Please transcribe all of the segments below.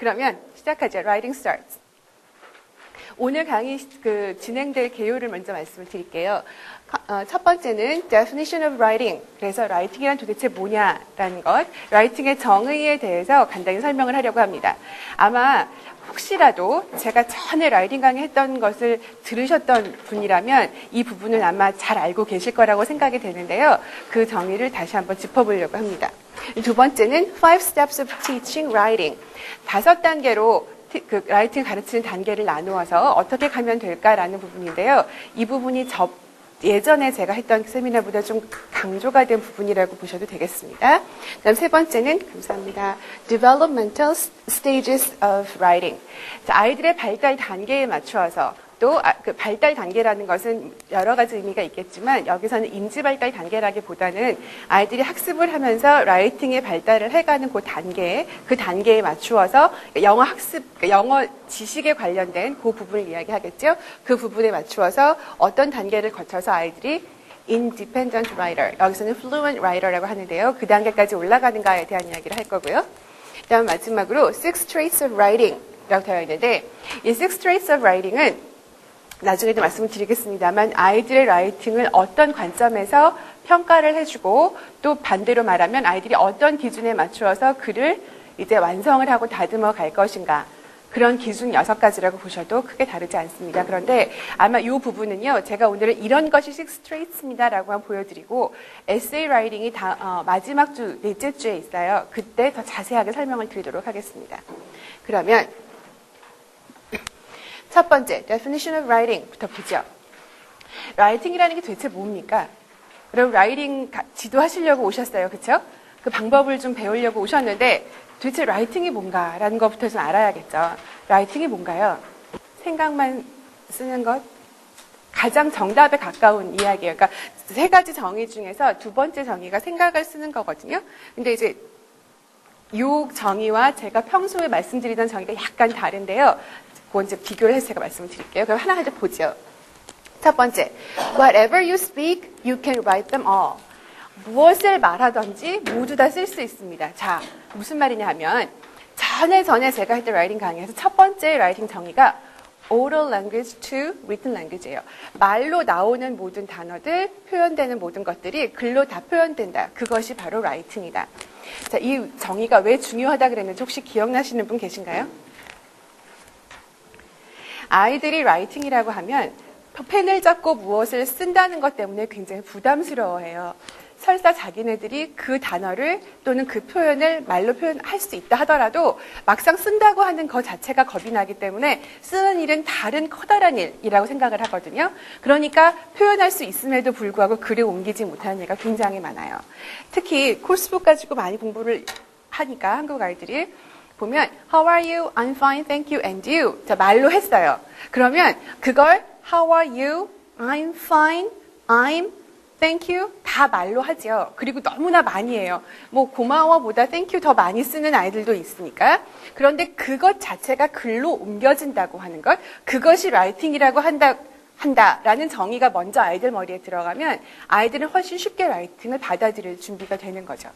그러면 시작하죠. Writing starts. 오늘 강의 진행될 개요를 먼저 말씀을 드릴게요. 첫 번째는 definition of writing. 그래서 writing이란 도대체 뭐냐라는 것, writing의 정의에 대해서 간단히 설명을 하려고 합니다. 아마 혹시라도 제가 전에 라이팅 강의 했던 것을 들으셨던 분이라면 이 부분을 아마 잘 알고 계실 거라고 생각이 되는데요. 그 정의를 다시 한번 짚어보려고 합니다. 두 번째는 Five Steps of Teaching Writing. 5단계로 라이팅 가르치는 단계를 나누어서 어떻게 가면 될까라는 부분인데요. 이 부분이 예전에 제가 했던 세미나보다 좀 강조가 된 부분이라고 보셔도 되겠습니다. 다음 세 번째는, 감사합니다. Developmental Stages of Writing. 아이들의 발달 단계에 맞추어서 또 그 발달 단계라는 것은 여러 가지 의미가 있겠지만 여기서는 인지 발달 단계라기보다는 아이들이 학습을 하면서 라이팅의 발달을 해가는 그 단계에 맞추어서 영어 학습, 영어 지식에 관련된 그 부분을 이야기하겠죠. 그 부분에 맞추어서 어떤 단계를 거쳐서 아이들이 independent writer, 여기서는 fluent writer라고 하는데요. 그 단계까지 올라가는가에 대한 이야기를 할 거고요. 다음 마지막으로 six traits of writing라고 되어 있는데 이 six traits of writing은 나중에도 말씀을 드리겠습니다만 아이들의 라이팅을 어떤 관점에서 평가를 해주고 또 반대로 말하면 아이들이 어떤 기준에 맞추어서 글을 이제 완성을 하고 다듬어 갈 것인가, 그런 기준 6가지라고 보셔도 크게 다르지 않습니다. 그런데 아마 이 부분은요, 제가 오늘은 이런 것이 six traits입니다 라고 한번 보여드리고 에세이 라이팅이 마지막 주, 넷째 주에 있어요. 그때 더 자세하게 설명을 드리도록 하겠습니다. 그러면 첫 번째, definition of writing부터 보죠. 라이팅이라는 게 도대체 뭡니까? 여러분, 라이팅 지도하시려고 오셨어요. 그쵸? 그 방법을 좀 배우려고 오셨는데 도대체 라이팅이 뭔가라는 것부터 좀 알아야겠죠. 라이팅이 뭔가요? 생각만 쓰는 것? 가장 정답에 가까운 이야기예요. 그러니까 3가지 정의 중에서 2번째 정의가 생각을 쓰는 거거든요. 근데 이제 이 정의와 제가 평소에 말씀드리던 정의가 약간 다른데요. 그건 이제 비교를 해서 제가 말씀을 드릴게요. 그럼 하나하나 보죠. 첫 번째, whatever you speak, you can write them all. 무엇을 말하든지 모두 다 쓸 수 있습니다. 자, 무슨 말이냐 하면 전에 제가 했던 라이팅 강의에서 첫 번째 라이팅 정의가 oral language to written language예요. 말로 나오는 모든 단어들, 표현되는 모든 것들이 글로 다 표현된다. 그것이 바로 라이팅이다. 자, 이 정의가 왜 중요하다 그랬는지 혹시 기억나시는 분 계신가요? 아이들이 라이팅이라고 하면 펜을 잡고 무엇을 쓴다는 것 때문에 굉장히 부담스러워해요. 설사 자기네들이 그 단어를 또는 그 표현을 말로 표현할 수 있다 하더라도 막상 쓴다고 하는 것 자체가 겁이 나기 때문에 쓰는 일은 다른 커다란 일이라고 생각을 하거든요. 그러니까 표현할 수 있음에도 불구하고 글을 옮기지 못하는 애가 굉장히 많아요. 특히 코र्스북 가지고 많이 공부를 하니까 한국 아이들이 보면 How are you? I'm fine, thank you, and you. 자, 말로 했어요. 그러면 그걸 How are you? I'm fine, I'm, thank you 다 말로 하죠. 그리고 너무나 많이 해요. 뭐 고마워보다 thank you 더 많이 쓰는 아이들도 있으니까. 그런데 그것 자체가 글로 옮겨진다고 하는 것, 그것이 라이팅이라고 한다라는 정의가 먼저 아이들 머리에 들어가면 아이들은 훨씬 쉽게 라이팅을 받아들일 준비가 되는 거죠.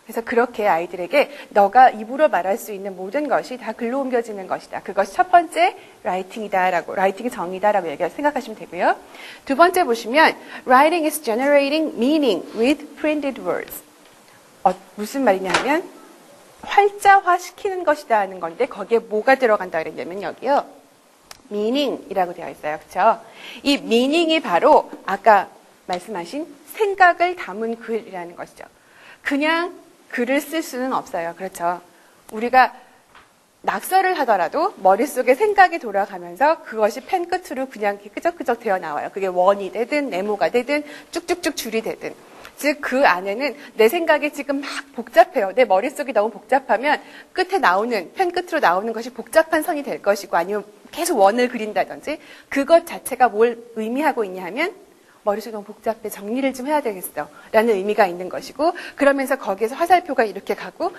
그래서 그렇게 아이들에게 너가 입으로 말할 수 있는 모든 것이 다 글로 옮겨지는 것이다. 그것이 첫 번째 라이팅이다라고, 라이팅의 정의다라고 생각하시면 되고요. 두 번째 보시면 writing is generating meaning with printed words. 무슨 말이냐 하면 활자화시키는 것이다 하는 건데 거기에 뭐가 들어간다 그랬냐면 여기요. meaning이라고 되어 있어요. 그렇죠? 이 meaning이 바로 아까 말씀하신 생각을 담은 글이라는 것이죠. 그냥 글을 쓸 수는 없어요. 그렇죠? 우리가 낙서를 하더라도 머릿속에 생각이 돌아가면서 그것이 펜 끝으로 그냥 끄적끄적 되어 나와요. 그게 원이 되든 네모가 되든 쭉쭉쭉 줄이 되든. 즉 그 안에는 내 생각이 지금 막 복잡해요. 내 머릿속이 너무 복잡하면 끝에 나오는, 펜 끝으로 나오는 것이 복잡한 선이 될 것이고 아니면 계속 원을 그린다든지 그것 자체가 뭘 의미하고 있냐 하면 머릿속이 너무 복잡해. 정리를 좀 해야 되겠어. 라는 의미가 있는 것이고 그러면서 거기에서 화살표가 이렇게 가고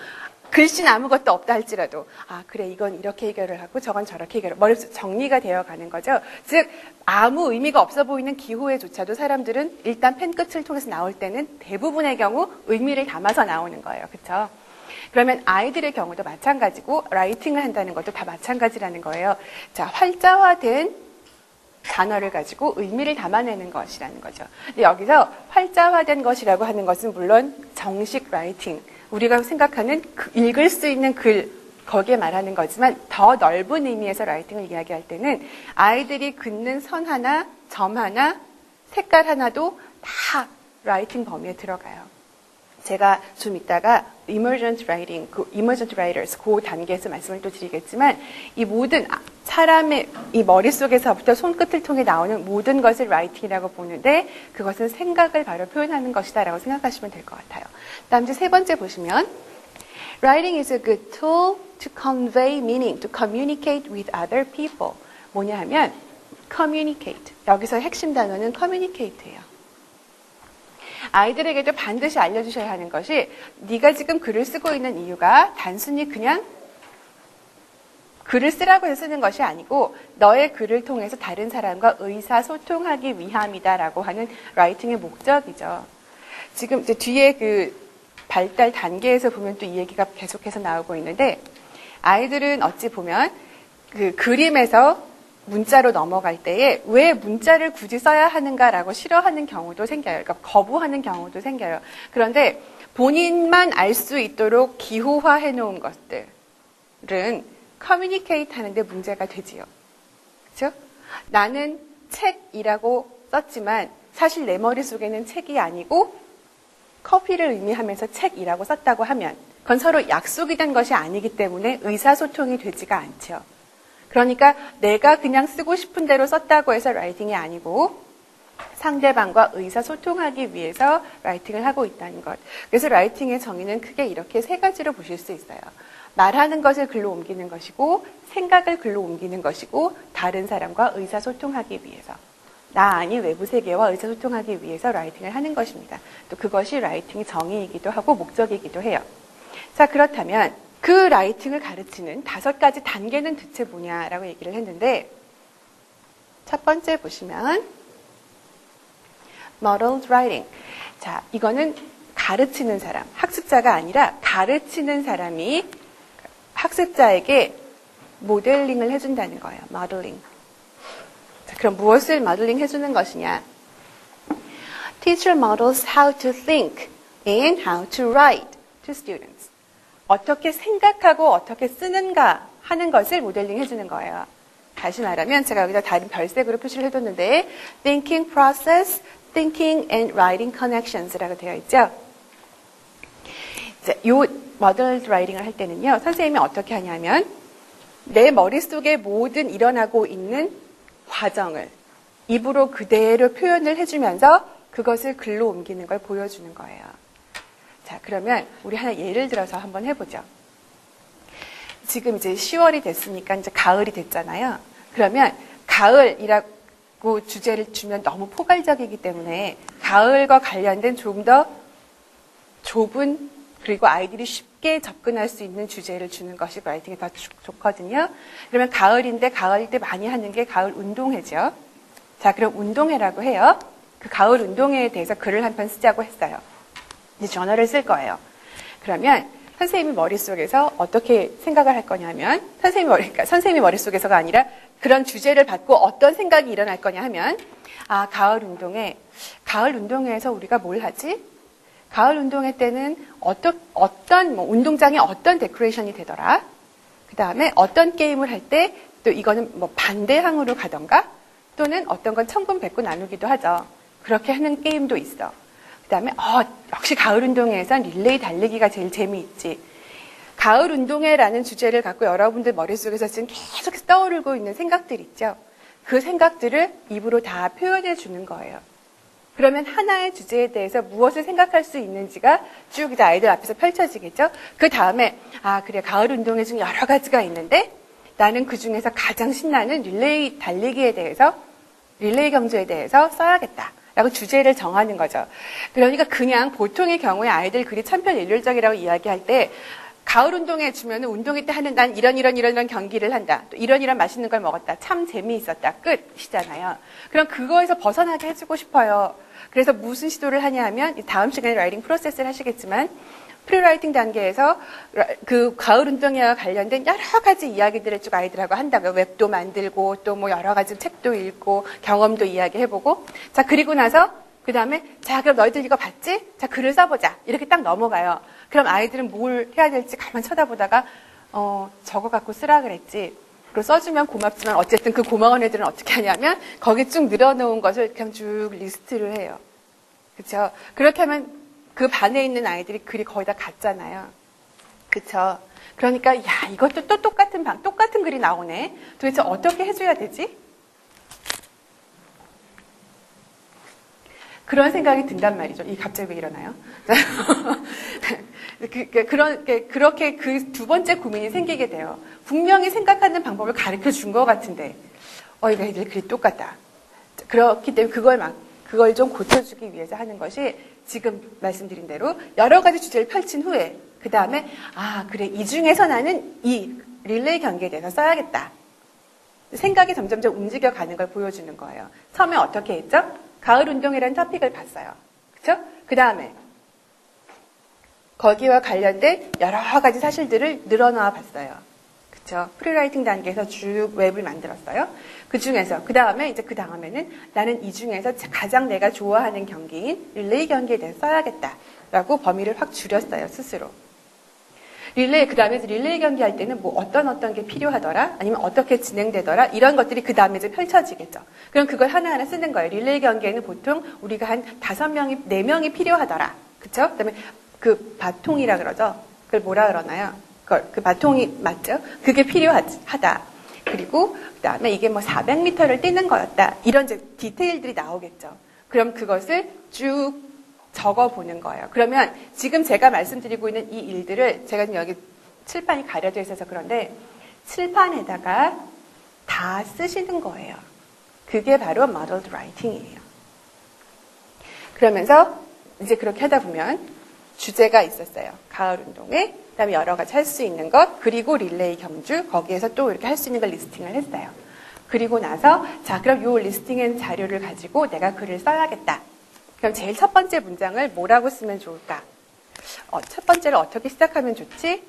글씨는 아무것도 없다 할지라도 아 그래 이건 이렇게 해결을 하고 저건 저렇게 해결을 머릿속 정리가 되어가는 거죠. 즉 아무 의미가 없어 보이는 기호에조차도 사람들은 일단 펜 끝을 통해서 나올 때는 대부분의 경우 의미를 담아서 나오는 거예요. 그렇죠? 그러면 아이들의 경우도 마찬가지고 라이팅을 한다는 것도 다 마찬가지라는 거예요. 자, 활자화된 단어를 가지고 의미를 담아내는 것이라는 거죠. 근데 여기서 활자화된 것이라고 하는 것은 물론 정식 라이팅, 우리가 생각하는 읽을 수 있는 글, 거기에 말하는 거지만 더 넓은 의미에서 라이팅을 이야기할 때는 아이들이 긋는 선 하나, 점 하나, 색깔 하나도 다 라이팅 범위에 들어가요. 제가 좀 이따가 emergent writing, emergent writers 그 단계에서 말씀을 또 드리겠지만 이 모든 사람의 이 머릿속에서부터 손끝을 통해 나오는 모든 것을 writing이라고 보는데 그것은 생각을 바로 표현하는 것이다라고 생각하시면 될 것 같아요. 다음 이제 세 번째 보시면 Writing is a good tool to convey meaning, to communicate with other people. 뭐냐 하면 communicate. 여기서 핵심 단어는 communicate예요. 아이들에게도 반드시 알려주셔야 하는 것이 네가 지금 글을 쓰고 있는 이유가 단순히 그냥 글을 쓰라고 해서 쓰는 것이 아니고 너의 글을 통해서 다른 사람과 의사소통하기 위함이다라고 하는 라이팅의 목적이죠. 지금 이제 뒤에 그 발달 단계에서 보면 또 이 얘기가 계속해서 나오고 있는데 아이들은 어찌 보면 그 그림에서 문자로 넘어갈 때에 왜 문자를 굳이 써야 하는가라고 싫어하는 경우도 생겨요. 그러니까 거부하는 경우도 생겨요. 그런데 본인만 알 수 있도록 기호화해 놓은 것들은 커뮤니케이트 하는데 문제가 되지요. 그렇죠? 나는 책이라고 썼지만 사실 내 머릿속에는 책이 아니고 커피를 의미하면서 책이라고 썼다고 하면 그건 서로 약속이 된 것이 아니기 때문에 의사소통이 되지가 않죠. 그러니까 내가 그냥 쓰고 싶은 대로 썼다고 해서 라이팅이 아니고 상대방과 의사소통하기 위해서 라이팅을 하고 있다는 것. 그래서 라이팅의 정의는 크게 이렇게 세 가지로 보실 수 있어요. 말하는 것을 글로 옮기는 것이고 생각을 글로 옮기는 것이고 다른 사람과 의사소통하기 위해서. 나 아닌 외부 세계와 의사소통하기 위해서 라이팅을 하는 것입니다. 또 그것이 라이팅의 정의이기도 하고 목적이기도 해요. 자, 그렇다면 그 라이팅을 가르치는 5가지 단계는 대체 뭐냐라고 얘기를 했는데 첫 번째 보시면 modeled writing. 자, 이거는 가르치는 사람, 학습자가 아니라 가르치는 사람이 학습자에게 모델링을 해준다는 거예요. modeling. 자, 그럼 무엇을 모델링 해주는 것이냐? Teacher models how to think and how to write to students. 어떻게 생각하고 어떻게 쓰는가 하는 것을 모델링 해주는 거예요. 다시 말하면 제가 여기다 다른 별색으로 표시를 해뒀는데 thinking process, thinking and writing connections라고 되어 있죠. 이 modeled writing을 할 때는요. 선생님이 어떻게 하냐면 내 머릿속에 모든 일어나고 있는 과정을 입으로 그대로 표현을 해주면서 그것을 글로 옮기는 걸 보여주는 거예요. 자, 그러면 우리 하나 예를 들어서 한번 해보죠. 지금 이제 10월이 됐으니까 이제 가을이 됐잖아요. 그러면 가을이라고 주제를 주면 너무 포괄적이기 때문에 가을과 관련된 좀 더 좁은 그리고 아이들이 쉽게 접근할 수 있는 주제를 주는 것이 라이팅이 더 좋거든요. 그러면 가을인데 가을 때 많이 하는 게 가을 운동회죠. 자, 그럼 운동회라고 해요. 그 가을 운동회에 대해서 글을 한 편 쓰자고 했어요. 이제 저널을 쓸 거예요. 그러면 선생님이 머릿속에서 어떻게 생각을 할 거냐면 선생님이 머릿속에서가 아니라 그런 주제를 받고 어떤 생각이 일어날 거냐 하면 가을 운동회에서 우리가 뭘 하지? 가을 운동회 때는 어떤 운동장에 어떤 데코레이션이 되더라? 그 다음에 어떤 게임을 할 때 또 이거는 뭐 반대항으로 가던가 또는 어떤 건 천군백군 나누기도 하죠. 그렇게 하는 게임도 있어. 그 다음에 역시 가을 운동회에선 릴레이 달리기가 제일 재미있지. 가을 운동회라는 주제를 갖고 여러분들 머릿속에서 지금 계속 떠오르고 있는 생각들 있죠. 그 생각들을 입으로 다 표현해 주는 거예요. 그러면 하나의 주제에 대해서 무엇을 생각할 수 있는지가 쭉 이제 아이들 앞에서 펼쳐지겠죠. 그 다음에 그래 가을 운동회 중에 여러 가지가 있는데 나는 그 중에서 가장 신나는 릴레이 달리기에 대해서 릴레이 경주에 대해서 써야겠다. 라고 주제를 정하는 거죠. 그러니까 그냥 보통의 경우에 아이들 글이 천편일률적이라고 이야기할 때 가을 운동회 주면 운동회 때 하는 난 이런 경기를 한다. 또 이런 맛있는 걸 먹었다. 참 재미있었다. 끝이잖아요. 그럼 그거에서 벗어나게 해주고 싶어요. 그래서 무슨 시도를 하냐 하면 다음 시간에 라이팅 프로세스를 하시겠지만 프리라이팅 단계에서 그 가을 운동회와 관련된 여러 가지 이야기들을 쭉 아이들하고 한다고요. 웹도 만들고 또 뭐 여러 가지 책도 읽고 경험도 이야기해보고 자 그리고 나서 그 다음에 자 그럼 너희들 이거 봤지? 자 글을 써보자 이렇게 딱 넘어가요. 그럼 아이들은 뭘 해야 될지 가만 쳐다보다가 저거 갖고 쓰라 그랬지. 그리고 써주면 고맙지만 어쨌든 그 고마운 애들은 어떻게 하냐면 거기 쭉 늘어놓은 것을 그냥 쭉 리스트를 해요. 그렇죠? 그렇게 하면 그 반에 있는 아이들이 글이 거의 다 같잖아요. 그쵸? 그러니까, 야, 이것도 또 똑같은 글이 나오네. 도대체 어떻게 해줘야 되지? 그런 생각이 든단 말이죠. 이게 갑자기 왜 일어나요? 그렇게 그 두 번째 고민이 생기게 돼요. 분명히 생각하는 방법을 가르쳐 준 것 같은데, 이거 애들 글이 똑같다. 그렇기 때문에 그걸 좀 고쳐주기 위해서 하는 것이 지금 말씀드린 대로 여러 가지 주제를 펼친 후에 그 다음에 그래 이 중에서 나는 이 릴레이 경기에 대해서 써야겠다. 생각이 점점점 움직여가는 걸 보여주는 거예요. 처음에 어떻게 했죠? 가을 운동이라는 토픽을 봤어요. 그렇죠? 그 다음에 거기와 관련된 여러 가지 사실들을 늘어놓아 봤어요. 그렇죠? 프리라이팅 단계에서 쭉 웹을 만들었어요. 그 중에서 그 다음에는 나는 이 중에서 가장 내가 좋아하는 경기인 릴레이 경기에 대해서 써야겠다라고 범위를 확 줄였어요 스스로. 그 다음에 릴레이 경기 할 때는 뭐 어떤 게 필요하더라, 아니면 어떻게 진행되더라 이런 것들이 그 다음에 이제 펼쳐지겠죠. 그럼 그걸 하나하나 쓰는 거예요. 릴레이 경기에는 보통 우리가 한 5명이 4명이 필요하더라, 그렇죠? 그다음에 그 바통이라 그러죠. 그걸 뭐라 그러나요? 그 바통이 맞죠? 그게 필요하다. 그리고 그다음에 이게 뭐 400m를 뛰는 거였다. 이런 이제 디테일들이 나오겠죠. 그럼 그것을 쭉 적어보는 거예요. 그러면 지금 제가 말씀드리고 있는 이 일들을 제가 지금 여기 칠판이 가려져 있어서 그런데 칠판에다가 다 쓰시는 거예요. 그게 바로 modeled writing이에요. 그러면서 이제 그렇게 하다 보면 주제가 있었어요. 가을 운동회, 그다음에 여러 가지 할 수 있는 것, 그리고 릴레이 경주, 거기에서 또 이렇게 할 수 있는 걸 리스팅을 했어요. 그리고 나서 자 그럼 요 리스팅한 자료를 가지고 내가 글을 써야겠다. 그럼 제일 첫 번째 문장을 뭐라고 쓰면 좋을까? 첫 번째를 어떻게 시작하면 좋지?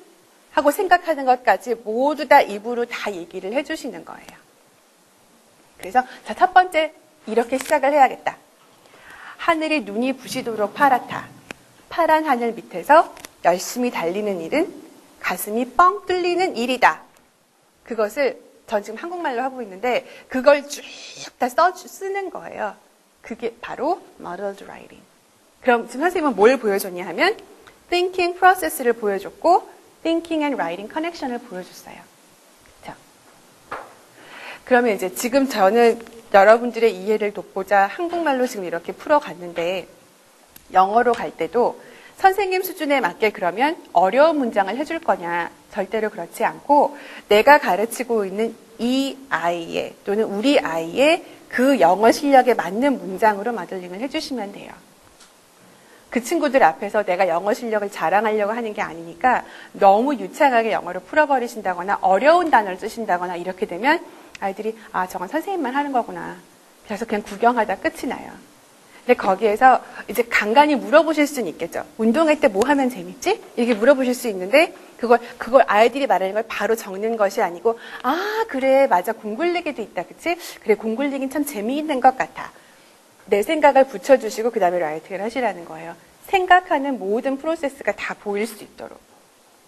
하고 생각하는 것까지 모두 다 입으로 다 얘기를 해주시는 거예요. 그래서 자, 첫 번째 이렇게 시작을 해야겠다. 하늘이 눈이 부시도록 파랗다. 파란 하늘 밑에서 열심히 달리는 일은 가슴이 뻥 뚫리는 일이다. 그것을 전 지금 한국말로 하고 있는데 그걸 쭉 다 쓰는 거예요. 그게 바로 modeled writing. 그럼 지금 선생님은 뭘 보여줬냐 하면 thinking process를 보여줬고 thinking and writing connection을 보여줬어요. 자, 그러면 이제 지금 저는 여러분들의 이해를 돕고자 한국말로 지금 이렇게 풀어갔는데 영어로 갈 때도 선생님 수준에 맞게 그러면 어려운 문장을 해줄 거냐? 절대로 그렇지 않고 내가 가르치고 있는 이 아이의 또는 우리 아이의 그 영어 실력에 맞는 문장으로 모델링을 해주시면 돼요. 그 친구들 앞에서 내가 영어 실력을 자랑하려고 하는 게 아니니까 너무 유창하게 영어를 풀어버리신다거나 어려운 단어를 쓰신다거나 이렇게 되면 아이들이 저건 선생님만 하는 거구나. 그래서 그냥 구경하다 끝이 나요. 근데 거기에서 이제 간간히 물어보실 수는 있겠죠. 운동할 때 뭐 하면 재밌지? 이렇게 물어보실 수 있는데 그걸 아이들이 말하는 걸 바로 적는 것이 아니고 그래 맞아 공 굴리기도 있다 그치? 그래 공 굴리긴 참 재미있는 것 같아. 내 생각을 붙여주시고 그 다음에 라이팅을 하시라는 거예요. 생각하는 모든 프로세스가 다 보일 수 있도록.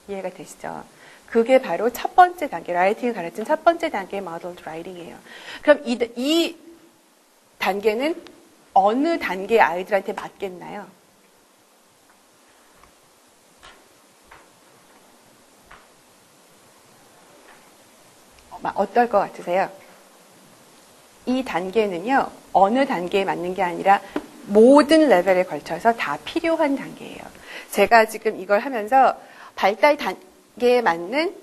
이해가 되시죠? 그게 바로 첫 번째 단계, 라이팅을 가르친 첫 번째 단계의 modeled writing이에요. 그럼 이 단계는 어느 단계의 아이들한테 맞겠나요? 어떨 것 같으세요? 이 단계는요, 어느 단계에 맞는 게 아니라 모든 레벨에 걸쳐서 다 필요한 단계예요. 제가 지금 이걸 하면서 발달 단계에 맞는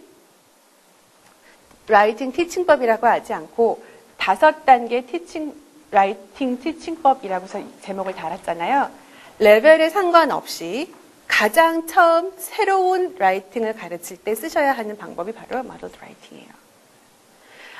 라이팅 티칭법이라고 하지 않고 5단계 라이팅 티칭법이라고 제목을 달았잖아요. 레벨에 상관없이 가장 처음 새로운 라이팅을 가르칠 때 쓰셔야 하는 방법이 바로 modeled writing이에요.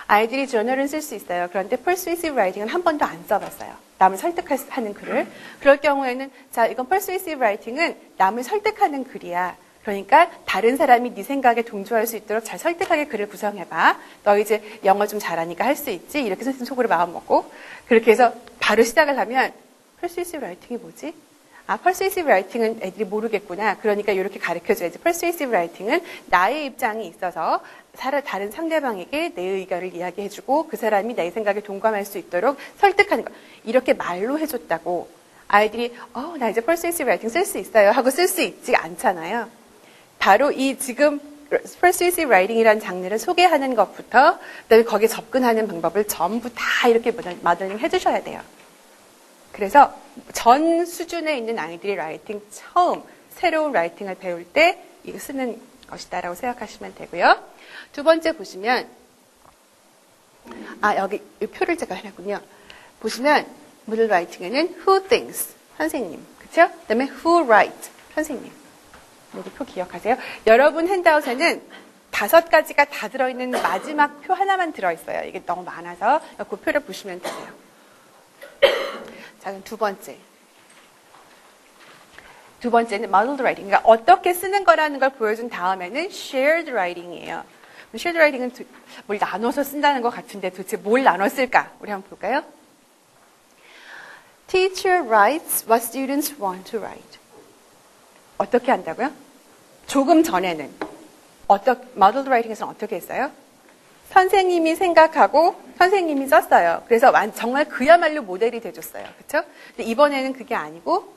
아이들이 저널은 쓸 수 있어요. 그런데 persuasive writing은 한 번도 안 써봤어요. 남을 설득하는 글을. 그럴 경우에는 자, 이건 persuasive writing은 남을 설득하는 글이야. 그러니까 다른 사람이 네 생각에 동조할 수 있도록 잘 설득하게 글을 구성해봐. 너 이제 영어 좀 잘하니까 할 수 있지? 이렇게 선생님 속으로 마음 먹고 그렇게 해서 바로 시작을 하면 persuasive writing이 뭐지? 아, persuasive writing은 애들이 모르겠구나. 그러니까 이렇게 가르쳐줘야지. persuasive writing은 나의 입장이 있어서 다른 상대방에게 내 의견을 이야기해주고 그 사람이 내 생각에 동감할 수 있도록 설득하는 거. 이렇게 말로 해줬다고 아이들이 나 이제 persuasive writing 쓸 수 있어요 하고 쓸 수 있지 않잖아요. 바로 이 지금 persuasive writing이라는 장르를 소개하는 것부터 그다음에 거기에 접근하는 방법을 전부 다 이렇게 모델링 해주셔야 돼요. 그래서 전 수준에 있는 아이들이 라이팅 처음 새로운 라이팅을 배울 때 이거 쓰는 것이다라고 생각하시면 되고요. 두 번째 보시면 여기 이 표를 제가 해놨군요. 보시면 middle writing에는 who thinks 선생님, 그렇죠? 그다음에 who write 선생님. 여기 표 기억하세요? 여러분 핸드아웃에는 5가지가 다 들어있는 마지막 표 하나만 들어있어요. 이게 너무 많아서 그 표를 보시면 되세요. 자, 그럼 두 번째는 modeled writing. 그러니까 어떻게 쓰는 거라는 걸 보여준 다음에는 shared writing이에요. shared writing은 뭘 나눠서 쓴다는 것 같은데 도대체 뭘 나눠 쓸까? 우리 한번 볼까요? Teacher writes what students want to write. 어떻게 한다고요? 조금 전에는 modeled writing에서는 어떻게 했어요? 선생님이 생각하고 선생님이 썼어요. 그래서 정말 그야말로 모델이 돼줬어요. 그렇죠? 근데 이번에는 그게 아니고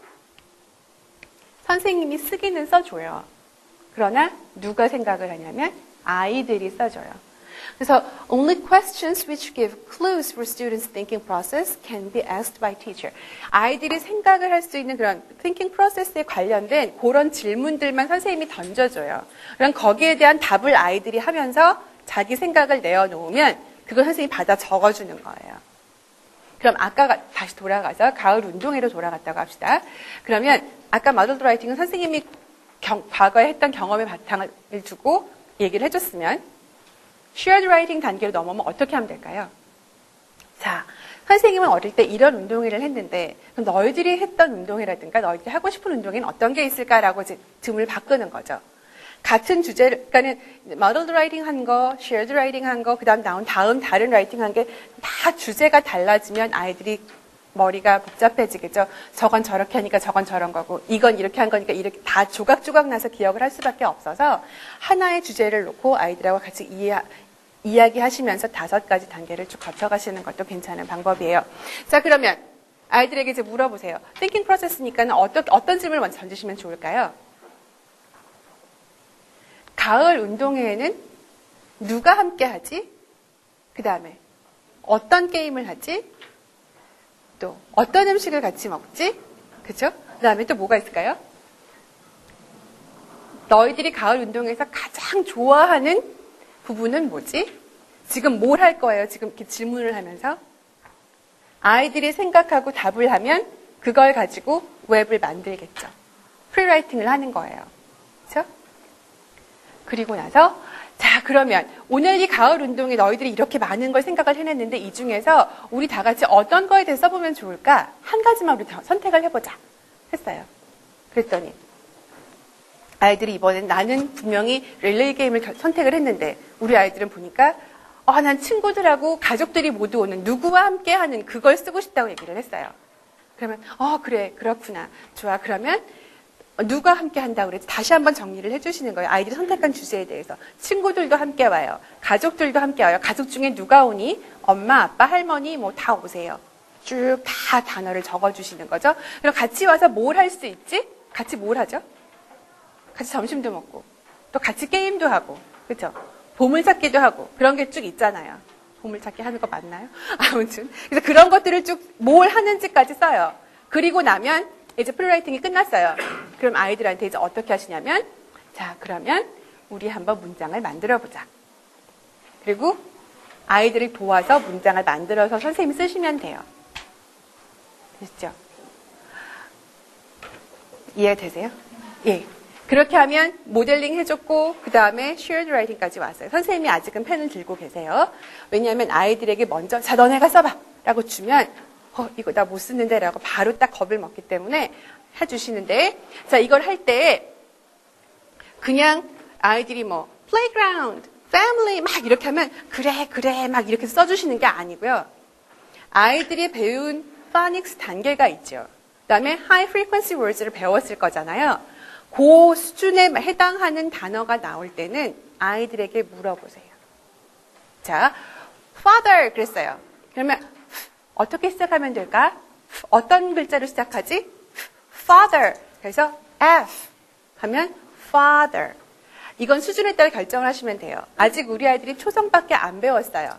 선생님이 쓰기는 써줘요. 그러나 누가 생각을 하냐면 아이들이 써줘요. 그래서 only questions which give clues for students' thinking process can be asked by teacher. 아이들이 생각을 할 수 있는 그런 thinking process에 관련된 그런 질문들만 선생님이 던져줘요. 그럼 거기에 대한 답을 아이들이 하면서 자기 생각을 내어놓으면 그걸 선생님이 받아 적어주는 거예요. 그럼 아까 다시 돌아가서 가을 운동회로 돌아갔다고 합시다. 그러면 아까 modeled writing은 선생님이 과거에 했던 경험의 바탕을 두고 얘기를 해줬으면 shared writing 단계로 넘어오면 어떻게 하면 될까요? 자, 선생님은 어릴 때 이런 운동회를 했는데 그럼 너희들이 했던 운동회라든가 너희들이 하고 싶은 운동회는 어떤 게 있을까라고 이제 줌을 바꾸는 거죠. 같은 주제를, 그러니까는 modeled writing 한 거, shared writing 한 거, 다음 다른 writing 한 게 다 주제가 달라지면 아이들이 머리가 복잡해지겠죠. 저건 저렇게 하니까 저건 저런 거고, 이건 이렇게 한 거니까 이렇게 다 조각조각 나서 기억을 할 수밖에 없어서 하나의 주제를 놓고 아이들하고 같이 이야기하시면서 5가지 단계를 쭉 거쳐가시는 것도 괜찮은 방법이에요. 자, 그러면 아이들에게 이제 물어보세요. thinking process니까는 어떤 질문을 먼저 던지시면 좋을까요? 가을 운동회에는 누가 함께 하지? 그 다음에 어떤 게임을 하지? 또 어떤 음식을 같이 먹지? 그죠? 그 다음에 또 뭐가 있을까요? 너희들이 가을 운동회에서 가장 좋아하는 부분은 뭐지? 지금 뭘 할 거예요? 지금 이렇게 질문을 하면서 아이들이 생각하고 답을 하면 그걸 가지고 웹을 만들겠죠. 프리라이팅을 하는 거예요. 그렇죠? 그리고 나서 자, 그러면 오늘 이 가을 운동에 너희들이 이렇게 많은 걸 생각을 해냈는데 이 중에서 우리 다 같이 어떤 거에 대해 써보면 좋을까? 한 가지만 우리 선택을 해보자 했어요. 그랬더니 아이들이 이번엔 나는 분명히 릴레이 게임을 선택을 했는데 우리 아이들은 보니까 난 친구들하고 가족들이 모두 오는 누구와 함께 하는 그걸 쓰고 싶다고 얘기를 했어요. 그러면 그래, 그렇구나. 좋아. 그러면 누가 함께 한다고 그랬지? 다시 한번 정리를 해주시는 거예요. 아이들이 선택한 주제에 대해서. 친구들도 함께 와요. 가족들도 함께 와요. 가족 중에 누가 오니? 엄마, 아빠, 할머니 뭐 다 오세요. 쭉 다 단어를 적어주시는 거죠. 그럼 같이 와서 뭘 할 수 있지? 같이 뭘 하죠? 같이 점심도 먹고 또 같이 게임도 하고 그렇죠? 보물찾기도 하고 그런 게 쭉 있잖아요. 보물찾기 하는 거 맞나요? 아무튼 그래서 그런 것들을 쭉 뭘 하는지까지 써요. 그리고 나면 이제 프리라이팅이 끝났어요. 그럼 아이들한테 이제 어떻게 하시냐면 자, 그러면 우리 한번 문장을 만들어 보자. 그리고 아이들을 도와서 문장을 만들어서 선생님이 쓰시면 돼요. 됐죠? 이해되세요? 예. 그렇게 하면 모델링 해줬고 그 다음에 shared writing까지 왔어요. 선생님이 아직은 펜을 들고 계세요. 왜냐하면 아이들에게 먼저 자, 너네가 써봐 라고 주면 이거 나 못 쓰는데 라고 바로 딱 겁을 먹기 때문에 해주시는데, 자, 이걸 할 때 그냥 아이들이 뭐 playground, family 막 이렇게 하면 그래 막 이렇게 써주시는 게 아니고요. 아이들이 배운 phonics 단계가 있죠. 그다음에 high frequency words를 배웠을 거잖아요. 그 수준에 해당하는 단어가 나올 때는 아이들에게 물어보세요. 자, father 그랬어요. 그러면 어떻게 시작하면 될까? 어떤 글자로 시작하지? father. 그래서 F 하면 father. 이건 수준에 따라 결정을 하시면 돼요. 아직 우리 아이들이 초성밖에 안 배웠어요.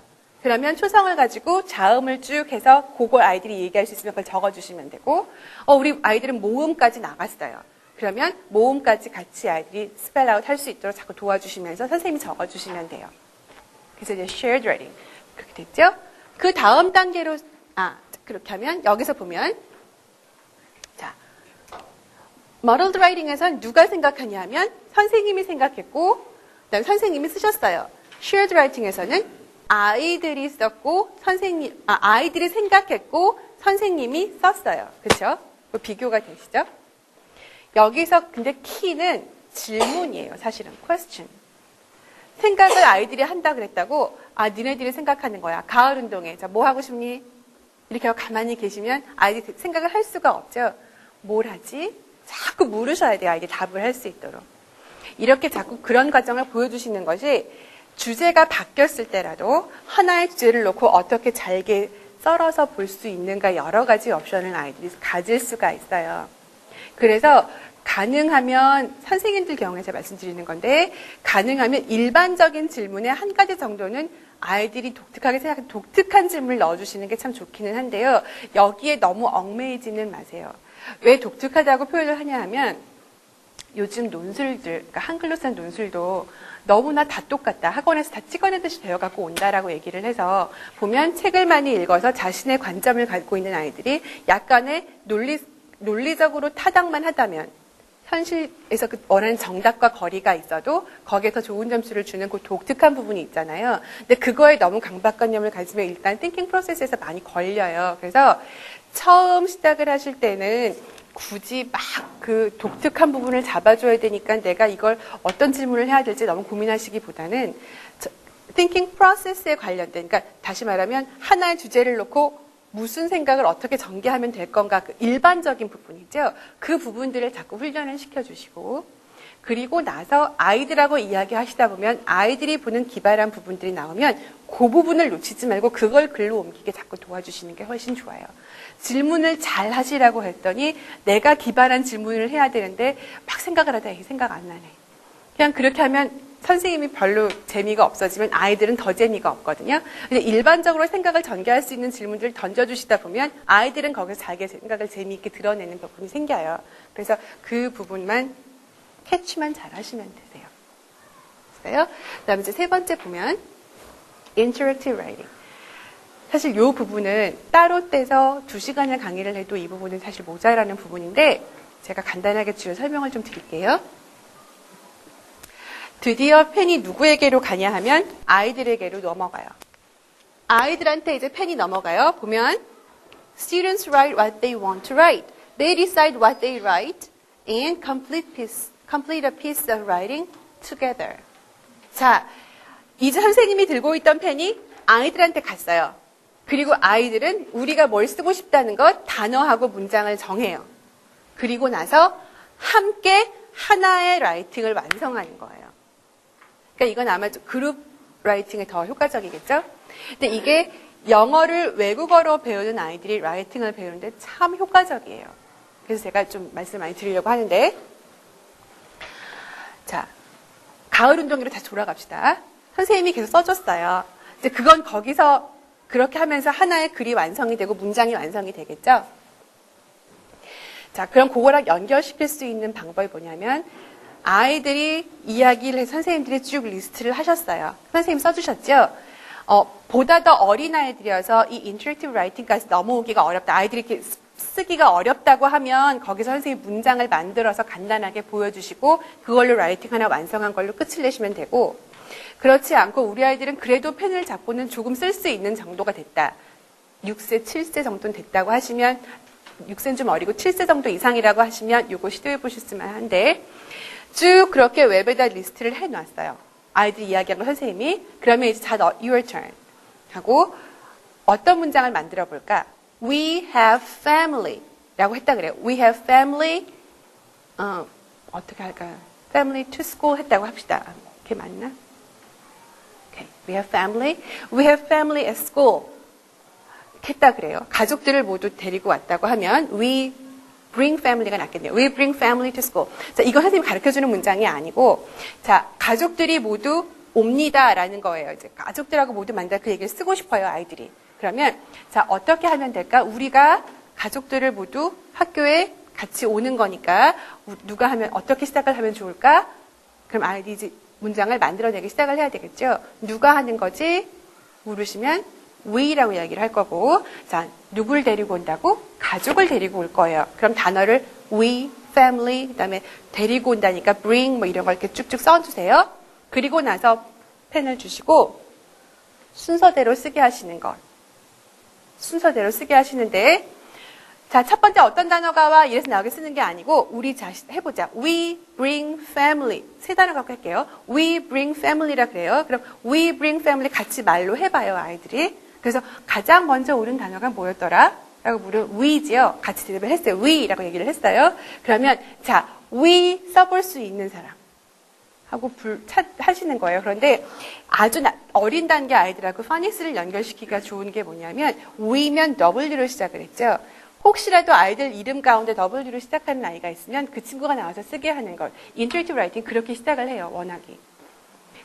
그러면 초성을 가지고 자음을 쭉 해서 그걸 아이들이 얘기할 수 있으면 그걸 적어주시면 되고, 우리 아이들은 모음까지 나갔어요. 그러면 모음까지 같이 아이들이 스펠아웃 할 수 있도록 자꾸 도와주시면서 선생님이 적어주시면 돼요. 그래서 이제 shared writing 그렇게 됐죠? 그 다음 단계로 그렇게 하면 여기서 보면 자, modeled writing에선 누가 생각하냐면 선생님이 생각했고 그다음에 선생님이 쓰셨어요. shared writing에서는 아이들이 썼고 아이들이 생각했고 선생님이 썼어요. 그렇죠? 비교가 되시죠? 여기서 근데 키는 질문이에요. 사실은 question. 생각을 아이들이 한다 그랬다고 니네들이 생각하는 거야. 가을 운동회. 자, 뭐 하고 싶니? 이렇게 하고 가만히 계시면 아이들이 생각을 할 수가 없죠. 뭘 하지? 자꾸 물으셔야 돼요. 아이들이 답을 할 수 있도록. 이렇게 자꾸 그런 과정을 보여주시는 것이 주제가 바뀌었을 때라도 하나의 주제를 놓고 어떻게 잘게 썰어서 볼 수 있는가 여러 가지 옵션을 아이들이 가질 수가 있어요. 그래서 가능하면 선생님들 경우에서 말씀드리는 건데 가능하면 일반적인 질문에 한 가지 정도는 아이들이 독특하게 생각하는 독특한 질문을 넣어주시는 게 참 좋기는 한데요. 여기에 너무 얽매이지는 마세요. 왜 독특하다고 표현을 하냐 하면 요즘 논술들, 그러니까 한글로 쓴 논술도 너무나 다 똑같다. 학원에서 다 찍어내듯이 배워갖고 온다라고 얘기를 해서 보면 책을 많이 읽어서 자신의 관점을 갖고 있는 아이들이 약간의 논리적으로 타당만 하다면 현실에서 그 원하는 정답과 거리가 있어도 거기에서 좋은 점수를 주는 그 독특한 부분이 있잖아요. 근데 그거에 너무 강박관념을 가지면 일단 띵킹 프로세스에서 많이 걸려요. 그래서 처음 시작을 하실 때는 굳이 막 그 독특한 부분을 잡아줘야 되니까 내가 이걸 어떤 질문을 해야 될지 너무 고민하시기보다는 띵킹 프로세스에 관련된, 그러니까 다시 말하면 하나의 주제를 놓고 무슨 생각을 어떻게 전개하면 될 건가, 그 일반적인 부분이죠. 그 부분들을 자꾸 훈련을 시켜주시고, 그리고 나서 아이들하고 이야기하시다 보면 아이들이 보는 기발한 부분들이 나오면 그 부분을 놓치지 말고 그걸 글로 옮기게 자꾸 도와주시는 게 훨씬 좋아요. 질문을 잘 하시라고 했더니 내가 기발한 질문을 해야 되는데 막 생각을 하다 이게 생각 안 나네. 그냥 그렇게 하면 선생님이 별로 재미가 없어지면 아이들은 더 재미가 없거든요. 근데 일반적으로 생각을 전개할 수 있는 질문들을 던져주시다 보면 아이들은 거기서 자기 생각을 재미있게 드러내는 부분이 생겨요. 그래서 그 부분만 캐치만 잘 하시면 되세요. 됐어요? 그 다음에 이제 세 번째 보면 interactive writing. 사실 이 부분은 따로 떼서 2시간을 강의를 해도 이 부분은 사실 모자라는 부분인데 제가 간단하게 주요 설명을 좀 드릴게요. 드디어 펜이 누구에게로 가냐 하면 아이들에게로 넘어가요. 아이들한테 이제 펜이 넘어가요. 보면 Students write what they want to write. They decide what they write and complete a piece of writing together. 자, 이제 선생님이 들고 있던 펜이 아이들한테 갔어요. 그리고 아이들은 우리가 뭘 쓰고 싶다는 것, 단어하고 문장을 정해요. 그리고 나서 함께 하나의 라이팅을 완성하는 거예요. 그러니까 이건 아마 그룹 라이팅에 더 효과적이겠죠? 근데 이게 영어를 외국어로 배우는 아이들이 라이팅을 배우는데 참 효과적이에요. 그래서 제가 좀 말씀 많이 드리려고 하는데, 자, 가을 운동회로 다시 돌아갑시다. 선생님이 계속 써줬어요. 이제 그건 거기서 그렇게 하면서 하나의 글이 완성이 되고 문장이 완성이 되겠죠? 자, 그럼 그거랑 연결시킬 수 있는 방법이 뭐냐면 아이들이 이야기를 해서 선생님들이 쭉 리스트를 하셨어요. 선생님 써주셨죠? 보다 더 어린 아이들이어서 이 인터랙티브 라이팅까지 넘어오기가 어렵다. 아이들이 이렇게 쓰기가 어렵다고 하면 거기서 선생님이 문장을 만들어서 간단하게 보여주시고 그걸로 라이팅 하나 완성한 걸로 끝을 내시면 되고, 그렇지 않고 우리 아이들은 그래도 펜을 잡고는 조금 쓸 수 있는 정도가 됐다. 6세, 7세 정도는 됐다고 하시면 6세는 좀 어리고 7세 정도 이상이라고 하시면 이거 시도해 보셨으면 한데 쭉 그렇게 웹에다 리스트를 해놨어요. 아이들이 이야기한 거 선생님이. 그러면 이제 자, your turn 하고 어떤 문장을 만들어 볼까? We have family 라고 했다 그래요. We have family 어떻게 할까요? Family to school 했다고 합시다. 그게 맞나? Okay. We have family. We have family at school. 했다 그래요. 가족들을 모두 데리고 왔다고 하면 we bring family가 낫겠네요. We bring family to school. 자, 이거 선생님이 가르쳐주는 문장이 아니고 자, 가족들이 모두 옵니다라는 거예요. 이제 가족들하고 모두 만나 그 얘기를 쓰고 싶어요, 아이들이. 그러면 자, 어떻게 하면 될까? 우리가 가족들을 모두 학교에 같이 오는 거니까 누가 하면 어떻게 시작을 하면 좋을까? 그럼 아이들이 이제 문장을 만들어내기 시작을 해야 되겠죠. 누가 하는 거지? 물으시면 we라고 이야기를 할 거고 자, 누굴 데리고 온다고? 가족을 데리고 올 거예요. 그럼 단어를 we, family, 그다음에 데리고 온다니까 bring 뭐 이런 걸 이렇게 쭉쭉 써주세요. 그리고 나서 펜을 주시고 순서대로 쓰게 하시는 것. 순서대로 쓰게 하시는데 자, 첫 번째 어떤 단어가 와 이래서 나오게 쓰는 게 아니고 우리 자신 해보자. We bring family. 세 단어 갖고 할게요. We bring family라 그래요. 그럼 we bring family 같이 말로 해봐요, 아이들이. 그래서 가장 먼저 오는 단어가 뭐였더라? 라고 물으면 we지요. 같이 대답을 했어요. we라고 얘기를 했어요. 그러면 자, we 써볼 수 있는 사람 하고 하시는 거예요. 그런데 아주 어린 단계 아이들하고 파닉스를 연결시키기가 좋은 게 뭐냐면 we면 W로 시작을 했죠. 혹시라도 아이들 이름 가운데 W로 시작하는 아이가 있으면 그 친구가 나와서 쓰게 하는 걸. 인터랙티브 라이팅 그렇게 시작을 해요. 워낙에.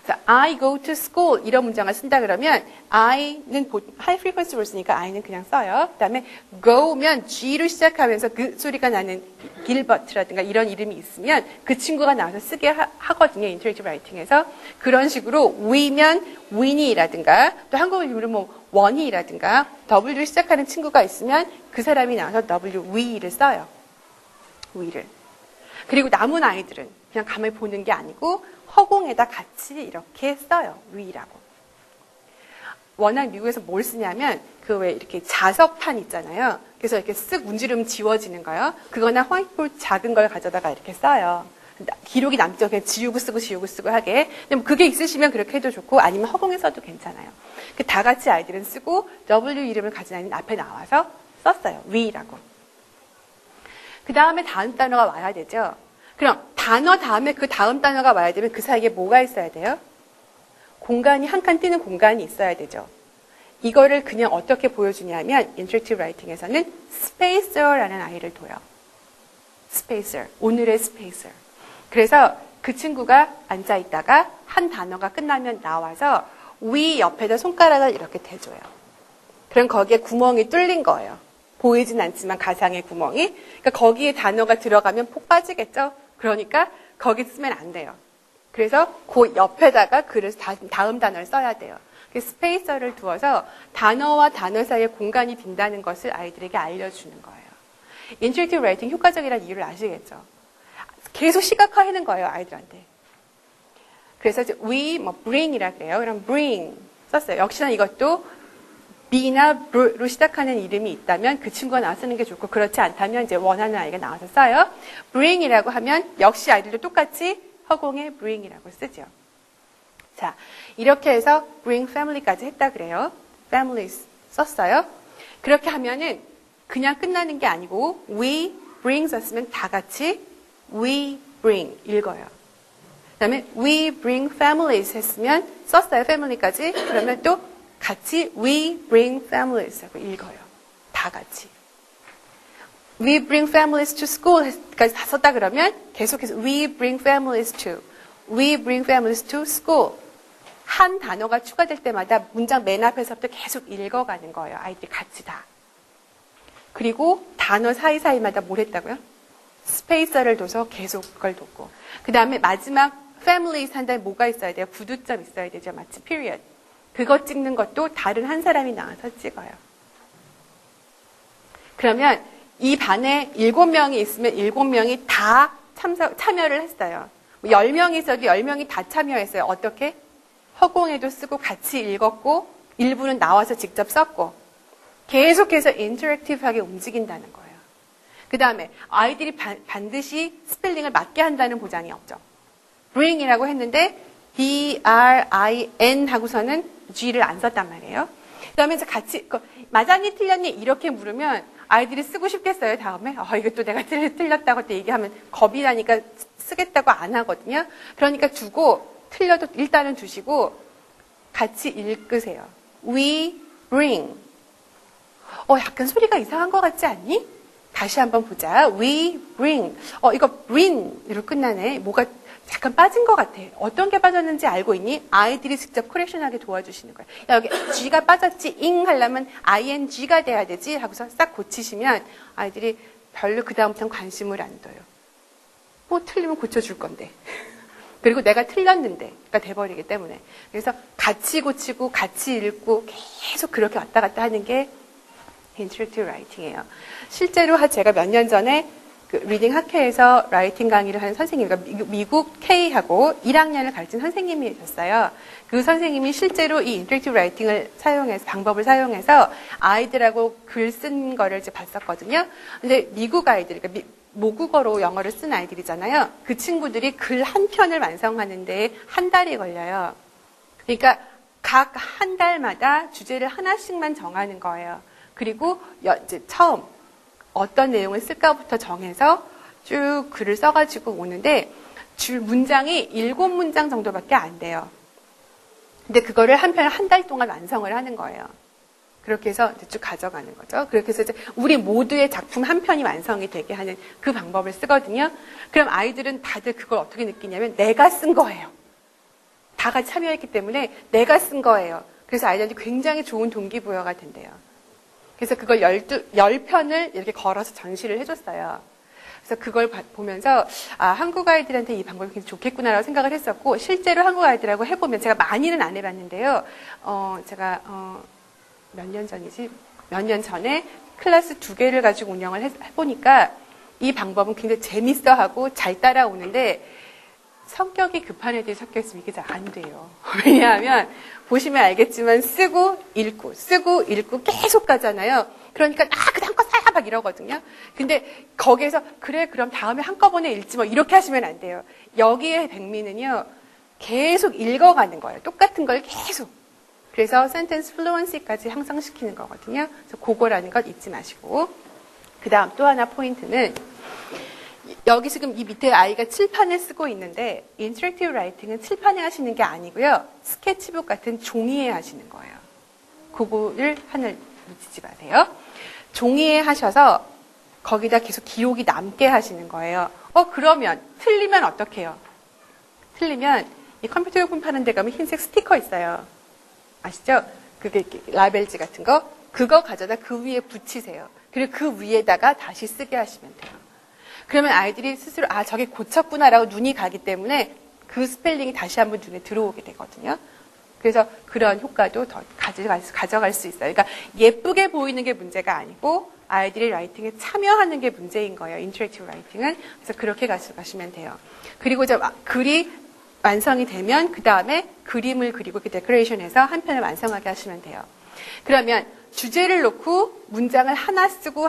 자, I go to school 이런 문장을 쓴다 그러면 I는 하이 프리퀀시로 쓰니까 I는 그냥 써요. 그 다음에 go면 G로 시작하면서 그 소리가 나는 길버트라든가 이런 이름이 있으면 그 친구가 나와서 쓰게 하거든요. 인터랙티브 라이팅에서. 그런 식으로 we면 win이라든가 또 한국어로 뭐 원이라든가 W로 시작하는 친구가 있으면 그 사람이 나와서 W, we를 써요. we를. 그리고 남은 아이들은 그냥 가만히 보는 게 아니고 허공에다 같이 이렇게 써요. we라고. 워낙 미국에서 뭘 쓰냐면 그 왜 이렇게 자석판 있잖아요. 그래서 이렇게 쓱 문지르면 지워지는 거요. 그거나 화이트보드 작은 걸 가져다가 이렇게 써요. 기록이 남죠. 그냥 지우고 쓰고 하게. 근데 뭐 그게 있으시면 그렇게 해도 좋고 아니면 허공에 써도 괜찮아요. 다 같이 아이들은 쓰고 W 이름을 가진 아이는 앞에 나와서 썼어요. we라고. 그 다음에 다음 단어가 와야 되죠. 그럼 단어 다음에 그 다음 단어가 와야 되면 그 사이에 뭐가 있어야 돼요? 공간이 한 칸 띄는 공간이 있어야 되죠. 이거를 그냥 어떻게 보여주냐면 인터랙티브 라이팅에서는 스페이서라는 아이를 둬요. 스페이서. 오늘의 스페이서. 그래서 그 친구가 앉아있다가 한 단어가 끝나면 나와서 we 옆에다 손가락을 이렇게 대줘요. 그럼 거기에 구멍이 뚫린 거예요. 보이진 않지만 가상의 구멍이. 그러니까 거기에 단어가 들어가면 폭 빠지겠죠? 그러니까 거기 쓰면 안 돼요. 그래서 그 옆에다가 그래서 다음 단어를 써야 돼요. 스페이서를 두어서 단어와 단어 사이에 공간이 빈다는 것을 아이들에게 알려주는 거예요. 인터랙티브 라이팅 효과적이라는 이유를 아시겠죠? 계속 시각화하는 거예요, 아이들한테. 그래서 이제 we, bring이라 그래요. 그럼 bring 썼어요. 역시나 이것도 B나 B로 시작하는 이름이 있다면 그 친구가 나와 쓰는 게 좋고 그렇지 않다면 이제 원하는 아이가 나와서 써요. bring이라고 하면 역시 아이들도 똑같이 허공에 bring이라고 쓰죠. 자, 이렇게 해서 bring family까지 했다 그래요. families 썼어요. 그렇게 하면은 그냥 끝나는 게 아니고 we bring 썼으면 다 같이 we bring 읽어요. 그 다음에 we bring families 했으면 썼어요. family까지. 그러면 또 같이 we bring families 하고 읽어요. 다 같이. We bring families to school까지 다 썼다 그러면 계속해서 we bring families to, we bring families to school. 한 단어가 추가될 때마다 문장 맨 앞에서부터 계속 읽어가는 거예요. 아이들이 같이 다. 그리고 단어 사이사이마다 뭘 했다고요? 스페이서를 둬서 계속 그걸 뒀고. 그 다음에 마지막 families 한 다음에 뭐가 있어야 돼요? 구두점 있어야 되죠. 마치 period. 그거 찍는 것도 다른 한 사람이 나와서 찍어요. 그러면 이 반에 7명이 있으면 7명이 다 참여를 했어요. 10명이 있어도 10명이 다 참여했어요. 어떻게? 허공에도 쓰고 같이 읽었고 일부는 나와서 직접 썼고 계속해서 인터랙티브하게 움직인다는 거예요. 그 다음에 아이들이 반드시 스펠링을 맞게 한다는 보장이 없죠. bring이라고 했는데 B-R-I-N 하고서는 G를 안 썼단 말이에요. 그 다음에 같이 맞았니 틀렸니 이렇게 물으면 아이들이 쓰고 싶겠어요. 다음에 이것도 내가 틀렸다고 또 얘기하면 겁이 나니까 쓰겠다고 안 하거든요. 그러니까 두고 틀려도 일단은 두시고 같이 읽으세요. We bring. 약간 소리가 이상한 것 같지 않니? 다시 한번 보자. We bring. 이거 bring으로 끝나네. 뭐가 잠깐 빠진 것 같아. 어떤 게 빠졌는지 알고 있니? 아이들이 직접 코렉션하게 도와주시는 거예요. 야, 여기 G가 빠졌지, ing 하려면 ing가 돼야 되지 하고서 싹 고치시면 아이들이 별로 그 다음부터는 관심을 안 둬요. 뭐 틀리면 고쳐줄 건데. 그리고 내가 틀렸는데가 돼버리기 때문에. 그래서 같이 고치고 같이 읽고 계속 그렇게 왔다 갔다 하는 게 인터랙티브 라이팅이에요. 실제로 제가 몇 년 전에 그 리딩 학회에서 라이팅 강의를 하는 선생님, 그러니까 미국 K하고 1학년을 가르친 선생님이셨어요. 그 선생님이 실제로 이 인터랙티브 라이팅을 방법을 사용해서 아이들하고 글 쓴 거를 이제 봤었거든요. 근데 미국 아이들, 그러니까 모국어로 영어를 쓴 아이들이잖아요. 그 친구들이 글 한 편을 완성하는데 한 달이 걸려요. 그러니까 각 한 달마다 주제를 하나씩만 정하는 거예요. 그리고 이제 처음 어떤 내용을 쓸까부터 정해서 쭉 글을 써가지고 오는데 문장이 7문장 정도밖에 안 돼요. 근데 그거를 한 편 한 달 동안 완성을 하는 거예요. 그렇게 해서 이제 쭉 가져가는 거죠. 그렇게 해서 이제 우리 모두의 작품 한 편이 완성이 되게 하는 그 방법을 쓰거든요. 그럼 아이들은 다들 그걸 어떻게 느끼냐면 내가 쓴 거예요. 다 같이 참여했기 때문에 내가 쓴 거예요. 그래서 아이들한테 굉장히 좋은 동기부여가 된대요. 그래서 그걸 10편을 이렇게 걸어서 전시를 해줬어요. 그래서 그걸 보면서 한국 아이들한테 이 방법이 굉장히 좋겠구나라고 생각을 했었고 실제로 한국 아이들하고 해보면 제가 많이는 안 해봤는데요. 제가 몇 년 전에 클래스 2개를 가지고 운영을 해보니까 이 방법은 굉장히 재밌어하고 잘 따라오는데 성격이 급한 애들이 섞여 있으면 이게 잘 안 돼요. 왜냐하면 보시면 알겠지만 쓰고 읽고 계속 가잖아요. 그러니까 그 다음 거 써야 막 이러거든요. 근데 거기에서 그래 그럼 다음에 한꺼번에 읽지 뭐 이렇게 하시면 안 돼요. 여기에 백미는요. 계속 읽어가는 거예요. 똑같은 걸 계속. 그래서 센텐스 플루언시까지 향상시키는 거거든요. 그래서 그거라는 것 잊지 마시고. 그 다음 또 하나 포인트는 여기 지금 이 밑에 아이가 칠판을 쓰고 있는데 인터랙티브 라이팅은 칠판에 하시는 게 아니고요. 스케치북 같은 종이에 하시는 거예요. 그거를 하늘 놓치지 마세요. 종이에 하셔서 거기다 계속 기록이 남게 하시는 거예요. 그러면 틀리면 어떻게 해요? 틀리면 이 컴퓨터 용품 파는 데 가면 흰색 스티커 있어요. 아시죠? 그게 라벨지 같은 거. 그거 가져다 그 위에 붙이세요. 그리고 그 위에다가 다시 쓰게 하시면 돼요. 그러면 아이들이 스스로 저게 고쳤구나라고 눈이 가기 때문에 그 스펠링이 다시 한번 눈에 들어오게 되거든요. 그래서 그런 효과도 더 가져갈 수 있어요. 그러니까 예쁘게 보이는 게 문제가 아니고 아이들이 라이팅에 참여하는 게 문제인 거예요. 인터랙티브 라이팅은. 그래서 그렇게 가시면 돼요. 그리고 이제 글이 완성이 되면 그 다음에 그림을 그리고 그 데코레이션해서 한 편을 완성하게 하시면 돼요. 그러면 주제를 놓고 문장을 하나 쓰고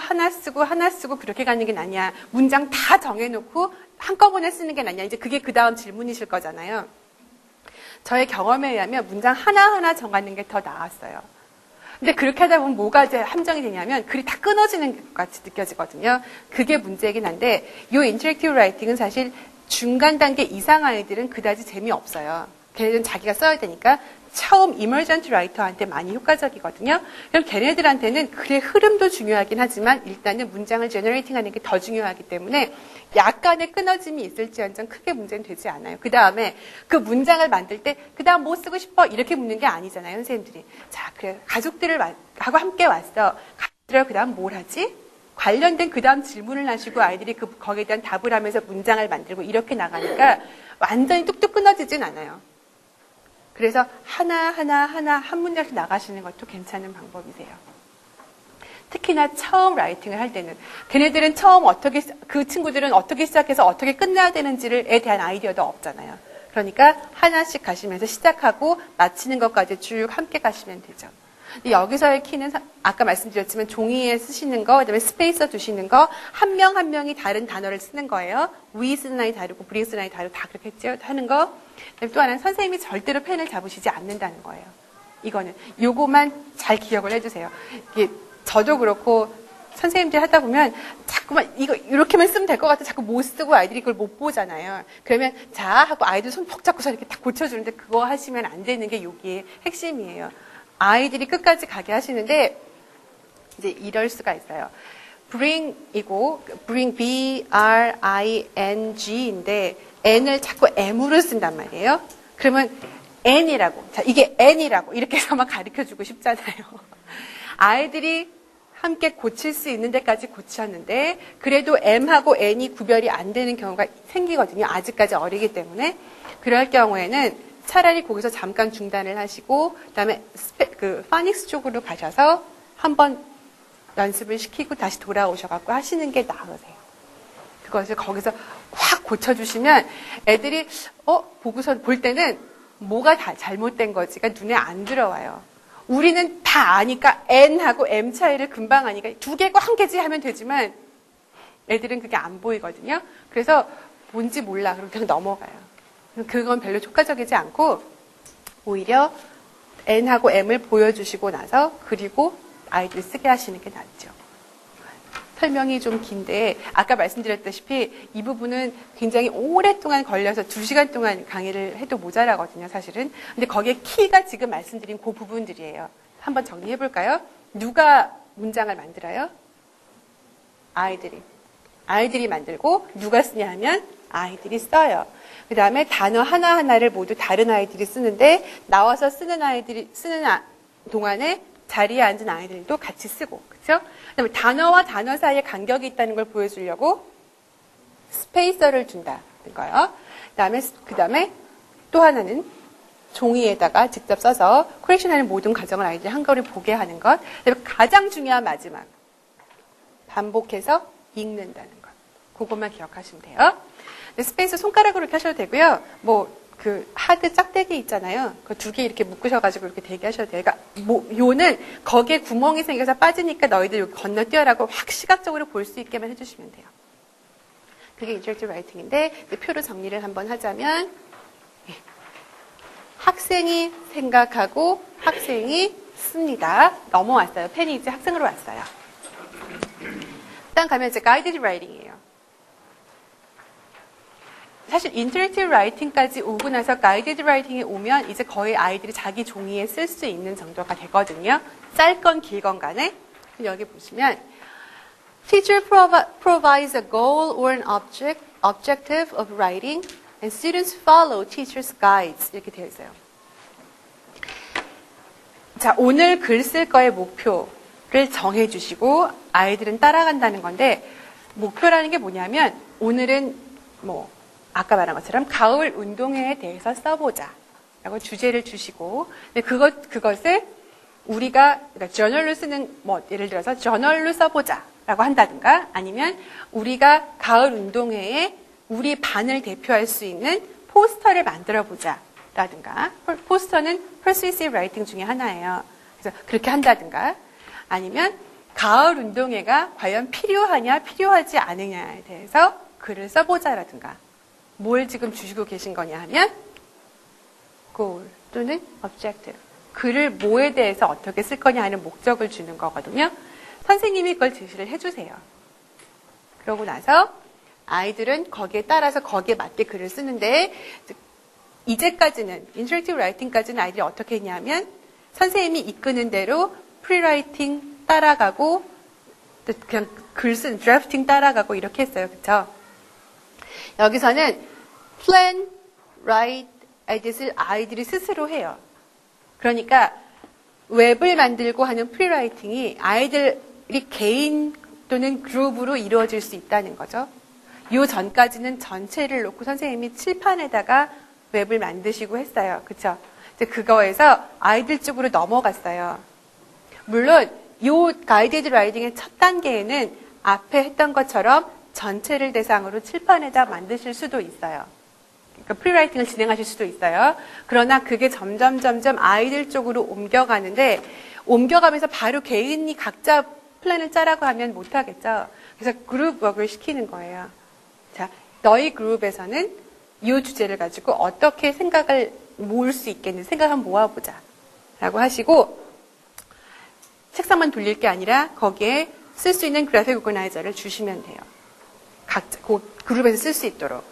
그렇게 가는 게 낫냐. 문장 다 정해놓고 한꺼번에 쓰는 게 낫냐. 이제 그게 그 다음 질문이실 거잖아요. 저의 경험에 의하면 문장 하나하나 정하는 게 더 나았어요. 근데 그렇게 하다 보면 뭐가 이제 함정이 되냐면 글이 다 끊어지는 것 같이 느껴지거든요. 그게 문제이긴 한데 이 인터랙티브 라이팅은 사실 중간 단계 이상 아이들은 그다지 재미없어요. 걔네들은 자기가 써야 되니까 처음 이머전트 라이터한테 많이 효과적이거든요. 그럼 걔네들한테는 글의 흐름도 중요하긴 하지만 일단은 문장을 제너레이팅하는 게 더 중요하기 때문에 약간의 끊어짐이 있을지언정 크게 문제는 되지 않아요. 그 다음에 그 문장을 만들 때 그 다음 뭐 쓰고 싶어? 이렇게 묻는 게 아니잖아요. 선생님들이. 자, 그래 가족들을 하고 함께 왔어. 가족들하고 그 다음 뭘 하지? 관련된 그 다음 질문을 하시고 아이들이 거기에 대한 답을 하면서 문장을 만들고 이렇게 나가니까 완전히 뚝뚝 끊어지진 않아요. 그래서 하나하나 한 문장씩 나가시는 것도 괜찮은 방법이세요. 특히나 처음 라이팅을 할 때는 걔네들은 처음 그 친구들은 어떻게 시작해서 어떻게 끝내야 되는지에 대한 아이디어도 없잖아요. 그러니까 하나씩 가시면서 시작하고 마치는 것까지 쭉 함께 가시면 되죠. 근데 여기서의 키는 아까 말씀드렸지만 종이에 쓰시는 거, 그다음에 스페이서 두시는 거, 한 명 한 명이 다른 단어를 쓰는 거예요. we 쓰는 아이 다르고 bring 쓰는 아이 다르고 다 그렇게 했죠. 하는 거. 그다음에 또 하나는 선생님이 절대로 펜을 잡으시지 않는다는 거예요. 이거는 요거만 잘 기억을 해주세요. 이게 저도 그렇고 선생님들이 하다 보면 자꾸만 이거 이렇게만 쓰면 될 것 같아 자꾸 못 쓰고 아이들이 그걸 못 보잖아요. 그러면 자 하고 아이들 손 푹 잡고서 이렇게 딱 고쳐주는데 그거 하시면 안 되는 게 여기에 핵심이에요. 아이들이 끝까지 가게 하시는데 이제 이럴 수가 있어요. bring이고 bring B-R-I-N-G인데 n을 자꾸 m으로 쓴단 말이에요. 그러면 n이라고 자 이게 n이라고 이렇게 해서 막 가르쳐주고 싶잖아요. 아이들이 함께 고칠 수 있는 데까지 고쳤는데 그래도 m하고 n이 구별이 안 되는 경우가 생기거든요. 아직까지 어리기 때문에. 그럴 경우에는 차라리 거기서 잠깐 중단을 하시고 그다음에 그 파닉스 쪽으로 가셔서 한번 연습을 시키고 다시 돌아오셔갖고 하시는 게 나으세요. 그것을 거기서 확 고쳐주시면 애들이 보고서 볼 때는 뭐가 다 잘못된 거지가 눈에 안 들어와요. 우리는 다 아니까 N하고 M 차이를 금방 아니까 두 개고 한 개지 하면 되지만 애들은 그게 안 보이거든요. 그래서 뭔지 몰라. 그럼 그냥 넘어가요. 그건 별로 효과적이지 않고 오히려 N하고 M을 보여주시고 나서 그리고 아이들 쓰게 하시는 게 낫죠. 설명이 좀 긴데 아까 말씀드렸다시피 이 부분은 굉장히 오랫동안 걸려서 2시간 동안 강의를 해도 모자라거든요. 사실은. 근데 거기에 키가 지금 말씀드린 그 부분들이에요. 한번 정리해 볼까요? 누가 문장을 만들어요? 아이들이 만들고 누가 쓰냐 하면 아이들이 써요. 그 다음에 단어 하나하나를 모두 다른 아이들이 쓰는데 나와서 쓰는 동안에 자리에 앉은 아이들도 같이 쓰고 그렇죠? 그다음에 단어와 단어 사이에 간격이 있다는 걸 보여주려고 스페이서를 준다는 거예요. 그다음에 또 하나는 종이에다가 직접 써서 코렉션하는 모든 과정을 아이들이 한꺼번에 보게 하는 것. 그다음에 가장 중요한 마지막 반복해서 읽는다는 것. 그것만 기억하시면 돼요. 스페이스 손가락으로 이렇게 하셔도 되고요. 그 하드 짝대기 있잖아요. 그 2개 이렇게 묶으셔가지고 이렇게 대기 하셔도 돼요. 그러니까 요는 거기에 구멍이 생겨서 빠지니까 너희들 여기 건너뛰어라고 확 시각적으로 볼 수 있게만 해주시면 돼요. 그게 인터랙티브 라이팅인데 표로 정리를 한번 하자면 학생이 생각하고 학생이 씁니다. 넘어왔어요. 펜이 이제 학생으로 왔어요. 일단 가면 이제 가이디드 라이팅이에요. 사실 인터랙티브 라이팅까지 오고 나서 가이디드 라이팅에 오면 이제 거의 아이들이 자기 종이에 쓸 수 있는 정도가 되거든요. 짧건 길건 간에. 여기 보시면 Teacher provides a goal or an objective of writing and students follow teacher's guides. 이렇게 되어 있어요. 자, 오늘 글 쓸 거의 목표를 정해주시고 아이들은 따라간다는 건데 목표라는 게 뭐냐면 오늘은 아까 말한 것처럼 가을 운동회에 대해서 써보자 라고 주제를 주시고 그것을 우리가 그러니까 저널로 쓰는 예를 들어서 저널로 써보자 라고 한다든가 아니면 우리가 가을 운동회에 우리 반을 대표할 수 있는 포스터를 만들어 보자 라든가 포스터는 persuasive writing 중에 하나예요. 그래서 그렇게 한다든가 아니면 가을 운동회가 과연 필요하냐 필요하지 않느냐에 대해서 글을 써보자라든가 뭘 지금 주시고 계신 거냐 하면 goal 또는 objective 글을 뭐에 대해서 어떻게 쓸 거냐 하는 목적을 주는 거거든요. 선생님이 그걸 제시를 해주세요. 그러고 나서 아이들은 거기에 따라서 거기에 맞게 글을 쓰는데 이제까지는 인터랙티브 라이팅까지는 아이들이 어떻게 했냐면 선생님이 이끄는 대로 프리라이팅 따라가고 그냥 글 쓰는 드래프팅 따라가고 이렇게 했어요. 그렇죠? 여기서는 plan, write, edit을 아이들이 스스로 해요. 그러니까 웹을 만들고 하는 프리라이팅이 아이들이 개인 또는 그룹으로 이루어질 수 있다는 거죠. 요 전까지는 전체를 놓고 선생님이 칠판에다가 웹을 만드시고 했어요. 그렇죠? 그거에서 아이들 쪽으로 넘어갔어요. 물론 요 가이디드 라이팅의 첫 단계에는 앞에 했던 것처럼 전체를 대상으로 칠판에다 만드실 수도 있어요. 그러니까 프리라이팅을 진행하실 수도 있어요. 그러나 그게 점점 아이들 쪽으로 옮겨가는데 옮겨가면서 바로 개인이 각자 플랜을 짜라고 하면 못하겠죠. 그래서 그룹워크를 시키는 거예요. 자, 너희 그룹에서는 이 주제를 가지고 어떻게 생각을 모을 수 있겠는지 생각 한번 모아보자. 라고 하시고, 책상만 돌릴 게 아니라 거기에 쓸 수 있는 그래픽 오거나이저를 주시면 돼요. 각자, 그 그룹에서 쓸 수 있도록.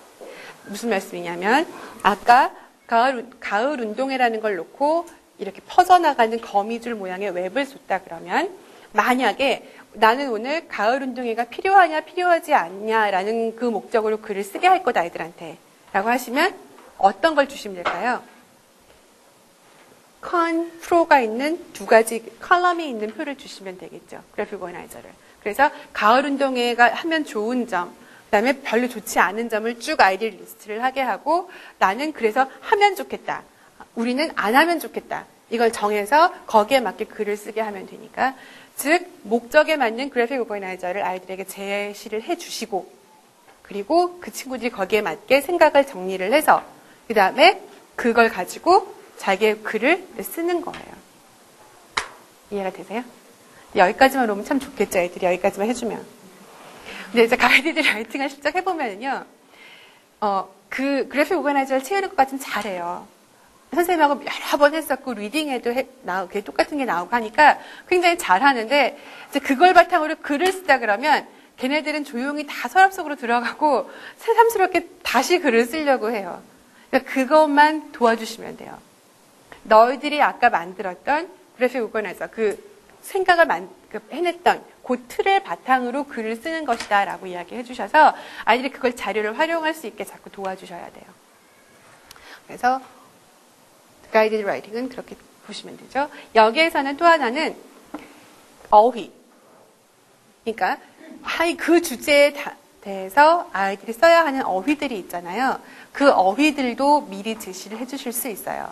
무슨 말씀이냐면, 아까 가을 운동회라는 걸 놓고 이렇게 퍼져나가는 거미줄 모양의 웹을 줬다 그러면, 만약에 나는 오늘 가을 운동회가 필요하냐 필요하지 않냐라는 그 목적으로 글을 쓰게 할 것 아이들한테 라고 하시면 어떤 걸 주시면 될까요? 프로가 있는 두 가지 컬럼이 있는 표를 주시면 되겠죠. 그래픽 오거나이저를. 그래서 가을 운동회가 하면 좋은 점, 그다음에 별로 좋지 않은 점을 쭉 아이들 리스트를 하게 하고 나는 그래서 하면 좋겠다. 우리는 안 하면 좋겠다. 이걸 정해서 거기에 맞게 글을 쓰게 하면 되니까. 즉 목적에 맞는 그래픽 오거나이저를 아이들에게 제시를 해주시고 그리고 그 친구들이 거기에 맞게 생각을 정리를 해서 그 다음에 그걸 가지고 자기의 글을 쓰는 거예요. 이해가 되세요? 여기까지만 오면 참 좋겠죠. 애들이 여기까지만 해주면. 근데 이제 가이디드 라이팅을 실제 해보면요. 그 그래픽 오거나이저를 채우는 것까지는 잘해요. 선생님하고 여러 번 했었고 리딩에도 나오고 똑같은 게 나오고 하니까 굉장히 잘하는데 이제 그걸 바탕으로 글을 쓰다 그러면 걔네들은 조용히 다 서랍 속으로 들어가고 새삼스럽게 다시 글을 쓰려고 해요. 그러니까 그것만 도와주시면 돼요. 너희들이 아까 만들었던 그래픽 오거나이저 그 생각을 해냈던 그 틀을 바탕으로 글을 쓰는 것이다 라고 이야기해 주셔서 아이들이 그걸 자료를 활용할 수 있게 자꾸 도와주셔야 돼요. 그래서 가이디드 라이팅은 그렇게 보시면 되죠. 여기에서는 또 하나는 어휘. 그러니까 그 주제에 대해서 아이들이 써야 하는 어휘들이 있잖아요. 그 어휘들도 미리 제시를 해주실 수 있어요.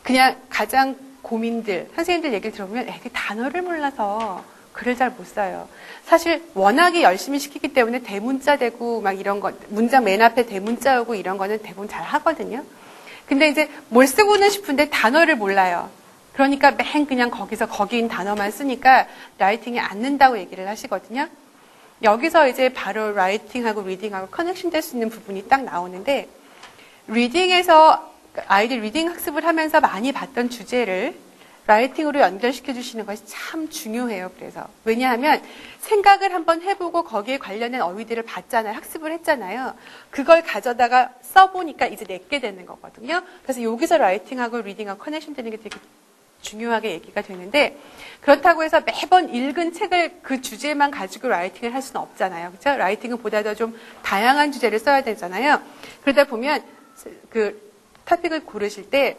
그냥 가장 고민들, 선생님들 얘기를 들어보면 애들 단어를 몰라서 글을 잘 못 써요. 사실 워낙에 열심히 시키기 때문에 대문자 되고 막 이런 거, 문장 맨 앞에 대문자 오고 이런 거는 대부분 잘 하거든요. 근데 이제 뭘 쓰고는 싶은데 단어를 몰라요. 그러니까 맨 그냥 거기서 거기인 단어만 쓰니까 라이팅이 안 는다고 얘기를 하시거든요. 여기서 이제 바로 라이팅하고 리딩하고 커넥션 될 수 있는 부분이 딱 나오는데 리딩에서 아이들 리딩 학습을 하면서 많이 봤던 주제를 라이팅으로 연결시켜 주시는 것이 참 중요해요. 그래서 왜냐하면 생각을 한번 해보고 거기에 관련된 어휘들을 봤잖아요. 학습을 했잖아요. 그걸 가져다가 써보니까 이제 내게 되는 거거든요. 그래서 여기서 라이팅하고 리딩하고 커넥션 되는 게 되게 중요하게 얘기가 되는데 그렇다고 해서 매번 읽은 책을 그 주제만 가지고 라이팅을 할 수는 없잖아요. 그렇죠? 라이팅은 보다 더 좀 다양한 주제를 써야 되잖아요. 그러다 보면 그 토픽을 고르실 때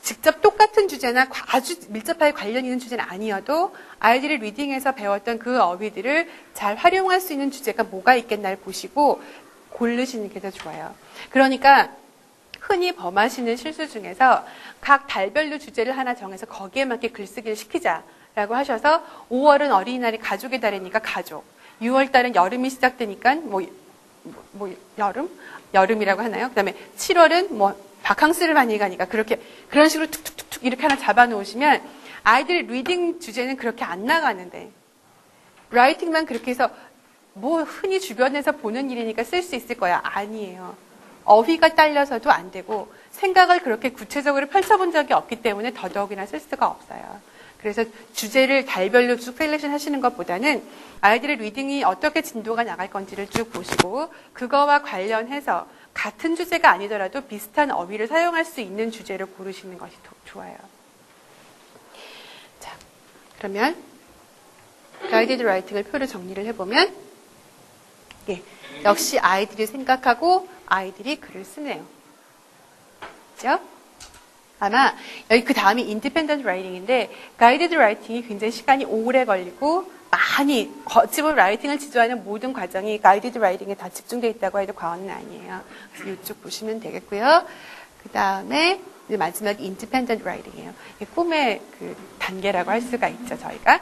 직접 똑같은 주제나 아주 밀접하게 관련 있는 주제는 아니어도 아이들이 리딩에서 배웠던 그 어휘들을 잘 활용할 수 있는 주제가 뭐가 있겠나를 보시고 고르시는 게 더 좋아요. 그러니까 흔히 범하시는 실수 중에서 각 달별로 주제를 하나 정해서 거기에 맞게 글쓰기를 시키자라고 하셔서 5월은 어린이날이 가족의 달이니까 가족, 6월달은 여름이 시작되니까 여름이라고 하나요? 그다음에 7월은 바캉스를 많이 가니까 그런 식으로 툭툭툭툭 이렇게 하나 잡아놓으시면 아이들의 리딩 주제는 그렇게 안 나가는데 라이팅만 그렇게 해서 흔히 주변에서 보는 일이니까 쓸 수 있을 거야. 아니에요. 어휘가 딸려서도 안 되고 생각을 그렇게 구체적으로 펼쳐본 적이 없기 때문에 더더욱이나 쓸 수가 없어요. 그래서 주제를 달별로 쭉 셀렉션 하시는 것보다는 아이들의 리딩이 어떻게 진도가 나갈 건지를 쭉 보시고 그거와 관련해서 같은 주제가 아니더라도 비슷한 어휘를 사용할 수 있는 주제를 고르시는 것이 더 좋아요. 자, 그러면 가이디드 라이팅을 표를 정리를 해보면 역시 아이들이 생각하고 아이들이 글을 쓰네요. 그렇죠? 아마 여기 그 다음이 인디펜던트 라이팅인데 가이디드 라이팅이 굉장히 시간이 오래 걸리고 많이 거치본 라이팅을 지도하는 모든 과정이 가이디드 라이팅에 다 집중되어 있다고 해도 과언은 아니에요. 그래서 이쪽 보시면 되겠고요. 그 다음에 마지막 인디펜던트 라이팅이에요. 꿈의 그 단계라고 할 수가 있죠, 저희가.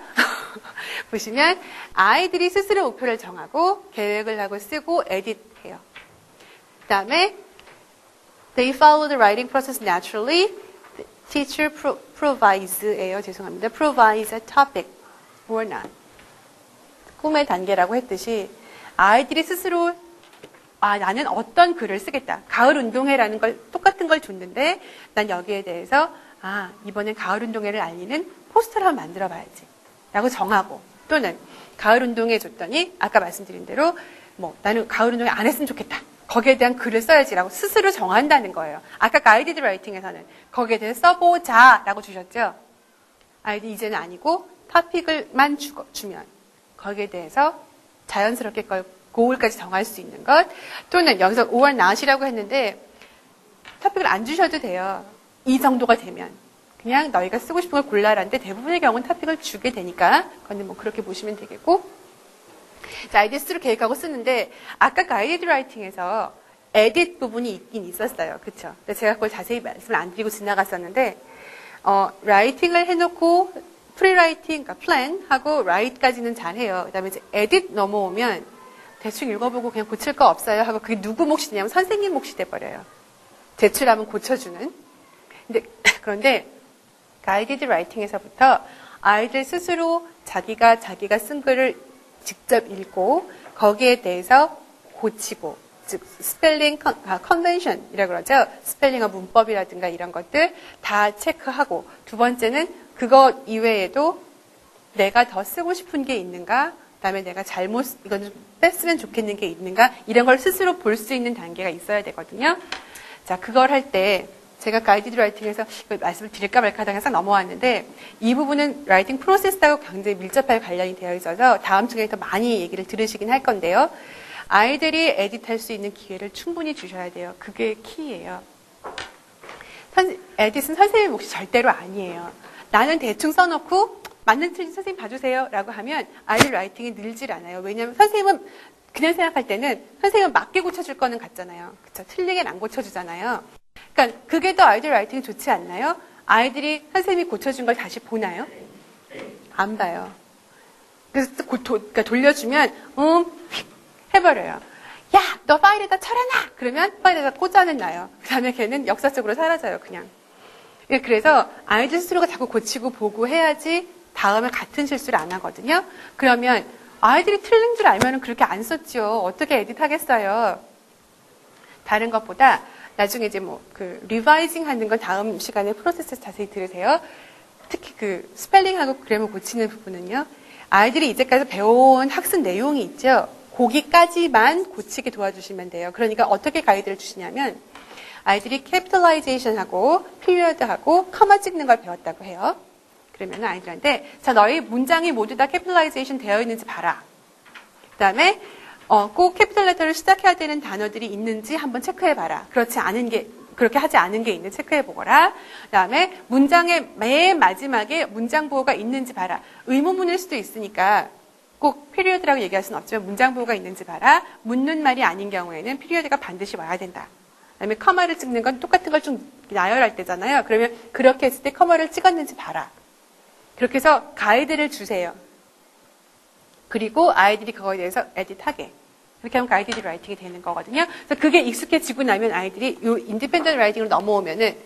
보시면 아이들이 스스로 목표를 정하고 계획을 하고 쓰고 에디트해요. 그 다음에 They follow the writing process naturally. teacher provides예요. 죄송합니다. provides a topic or not. 꿈의 단계라고 했듯이 아이들이 스스로 나는 어떤 글을 쓰겠다. 가을 운동회라는 걸 똑같은 걸 줬는데 난 여기에 대해서 이번엔 가을 운동회를 알리는 포스터를 한번 만들어 봐야지. 라고 정하고 또는 가을 운동회 줬더니 아까 말씀드린 대로 나는 가을 운동회 안 했으면 좋겠다. 거기에 대한 글을 써야지라고 스스로 정한다는 거예요. 아까 가이디드 라이팅에서는 거기에 대해서 써보자 라고 주셨죠. 아이들 이제는 아니고 토픽을만 주면 거기에 대해서 자연스럽게 고울까지 정할 수 있는 것 또는 여기서 or not이라고 했는데 토픽을 안 주셔도 돼요. 이 정도가 되면 그냥 너희가 쓰고 싶은 걸 골라라는데 대부분의 경우는 토픽을 주게 되니까 그건 그렇게 보시면 되겠고 자, 아이들 스스로 계획하고 쓰는데 아까 가이드 라이팅에서 에딧 부분이 있긴 있었어요. 그쵸? 근데 제가 그걸 자세히 말씀을 안 드리고 지나갔었는데 라이팅을 해놓고 프리라이팅, 그러니까 플랜하고 라이트까지는 잘해요. 그 다음에 이제 에딧 넘어오면 대충 읽어보고 그냥 고칠 거 없어요 하고 그게 누구 몫이냐면 선생님 몫이 돼버려요. 제출하면 고쳐주는. 그런데 가이디드 라이팅에서부터 아이들 스스로 자기가 쓴 글을 직접 읽고 거기에 대해서 고치고 즉 스펠링 컨벤션이라고 그러죠. 스펠링과 문법이라든가 이런 것들 다 체크하고 두 번째는 그것 이외에도 내가 더 쓰고 싶은 게 있는가 그다음에 내가 이건 좀 뺐으면 좋겠는 게 있는가 이런 걸 스스로 볼 수 있는 단계가 있어야 되거든요. 자, 그걸 할 때 제가 가이디드 라이팅에서 말씀을 드릴까 말까 하다가 항상 넘어왔는데 이 부분은 라이팅 프로세스하고 굉장히 밀접하게 관련이 되어 있어서 다음 주에 더 많이 얘기를 들으시긴 할 건데요. 아이들이 에딧할 수 있는 기회를 충분히 주셔야 돼요. 그게 키예요. 에딧은 선생님 몫이 절대로 아니에요. 나는 대충 써놓고 맞는 틀린 선생님 봐주세요 라고 하면 아이들 라이팅이 늘질 않아요. 왜냐하면 선생님은 그냥 생각할 때는 선생님은 맞게 고쳐줄 거는 같잖아요. 그쵸? 틀리게는 안 고쳐주잖아요. 그러니까 그게 더 아이들 라이팅이 좋지 않나요? 아이들이 선생님이 고쳐준 걸 다시 보나요? 안 봐요. 그래서 그러니까 돌려주면 해버려요. 야, 너 파일에다 쳐라놔! 그러면 파일에다 꽂아는 놔요. 그 다음에 걔는 역사적으로 사라져요, 그냥. 그래서 아이들 스스로가 자꾸 고치고 보고 해야지 다음에 같은 실수를 안 하거든요. 그러면 아이들이 틀린 줄 알면 그렇게 안 썼죠. 어떻게 에딧하겠어요. 다른 것보다 나중에 이제 리바이징 하는 건 다음 시간에 프로세스 자세히 들으세요. 특히 스펠링하고 그래머 고치는 부분은요. 아이들이 이제까지 배워온 학습 내용이 있죠. 거기까지만 고치게 도와주시면 돼요. 그러니까 어떻게 가이드를 주시냐면 아이들이 capitalization하고 period하고 커마 찍는 걸 배웠다고 해요. 그러면 아이들한테 자, 너희 문장이 모두 다 capitalization 되어 있는지 봐라. 그 다음에 꼭 캐피탈 레터를 시작해야 되는 단어들이 있는지 한번 체크해봐라. 그렇게 하지 않은 게 있는지 체크해보거라. 그 다음에 문장의 맨 마지막에 문장 보호가 있는지 봐라. 의문문일 수도 있으니까 꼭 피리어드라고 얘기할 수는 없지만 문장 보호가 있는지 봐라. 묻는 말이 아닌 경우에는 피리어드가 반드시 와야 된다. 그 다음에 커마를 찍는 건 똑같은 걸 좀 나열할 때잖아요. 그러면 그렇게 했을 때 커마를 찍었는지 봐라. 그렇게 해서 가이드를 주세요. 그리고 아이들이 그거에 대해서 에딧하게. 그렇게 하면 가이디드 라이팅이 되는 거거든요. 그래서 그게 익숙해지고 나면 아이들이 이 인디펜던트 라이팅으로 넘어오면은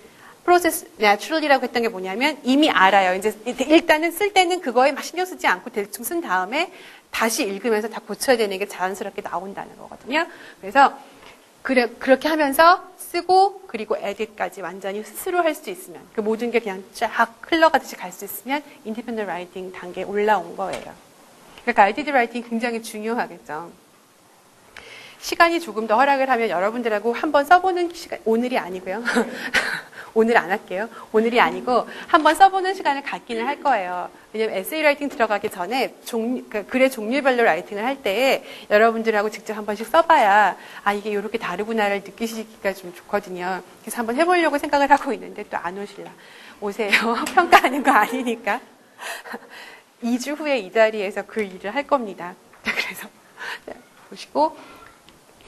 프로세스 내추럴이라고 했던 게 뭐냐면 이미 알아요. 이제 일단은 쓸 때는 그거에 막 신경 쓰지 않고 대충 쓴 다음에 다시 읽으면서 다 고쳐야 되는 게 자연스럽게 나온다는 거거든요. 그래서 그렇게 하면서 쓰고 그리고 에딧까지 완전히 스스로 할 수 있으면 그 모든 게 그냥 쫙 흘러가듯이 갈 수 있으면 인디펜던트 라이팅 단계에 올라온 거예요. 그러니까 가이디드 라이팅 굉장히 중요하겠죠. 시간이 조금 더 허락을 하면 여러분들하고 한번 써보는 시간, 오늘이 아니고요. 오늘 안 할게요. 오늘이 아니고 한번 써보는 시간을 갖기는 할 거예요. 왜냐면 에세이 라이팅 들어가기 전에 글의 종류별로 라이팅을 할 때 여러분들하고 직접 한 번씩 써봐야 이게 이렇게 다르구나를 느끼시기가 좀 좋거든요. 그래서 한번 해보려고 생각을 하고 있는데 또 안 오실라. 오세요. 평가하는 거 아니니까. 2주 후에 이 자리에서 그 일을 할 겁니다. 그래서 보시고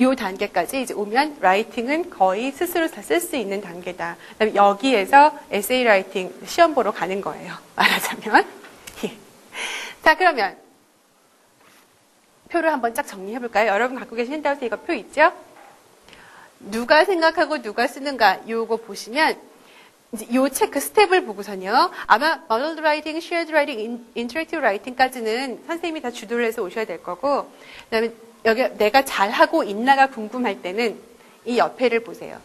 이 단계까지 이제 오면 라이팅은 거의 스스로 다 쓸 수 있는 단계다. 그다음에 여기에서 에세이 라이팅 시험 보러 가는 거예요. 말하자면. 예. 자, 그러면 표를 한번 쫙 정리해 볼까요? 여러분 갖고 계신 핸드아웃에 이거 표 있죠? 누가 생각하고 누가 쓰는가 요거 보시면 이제 요 체크 스텝을 보고서는요. 아마 modeled writing, shared writing, interactive writing까지는 선생님이 다 주도를 해서 오셔야 될 거고, 그다음에 여기 내가 잘하고 있나가 궁금할 때는 이 옆에를 보세요.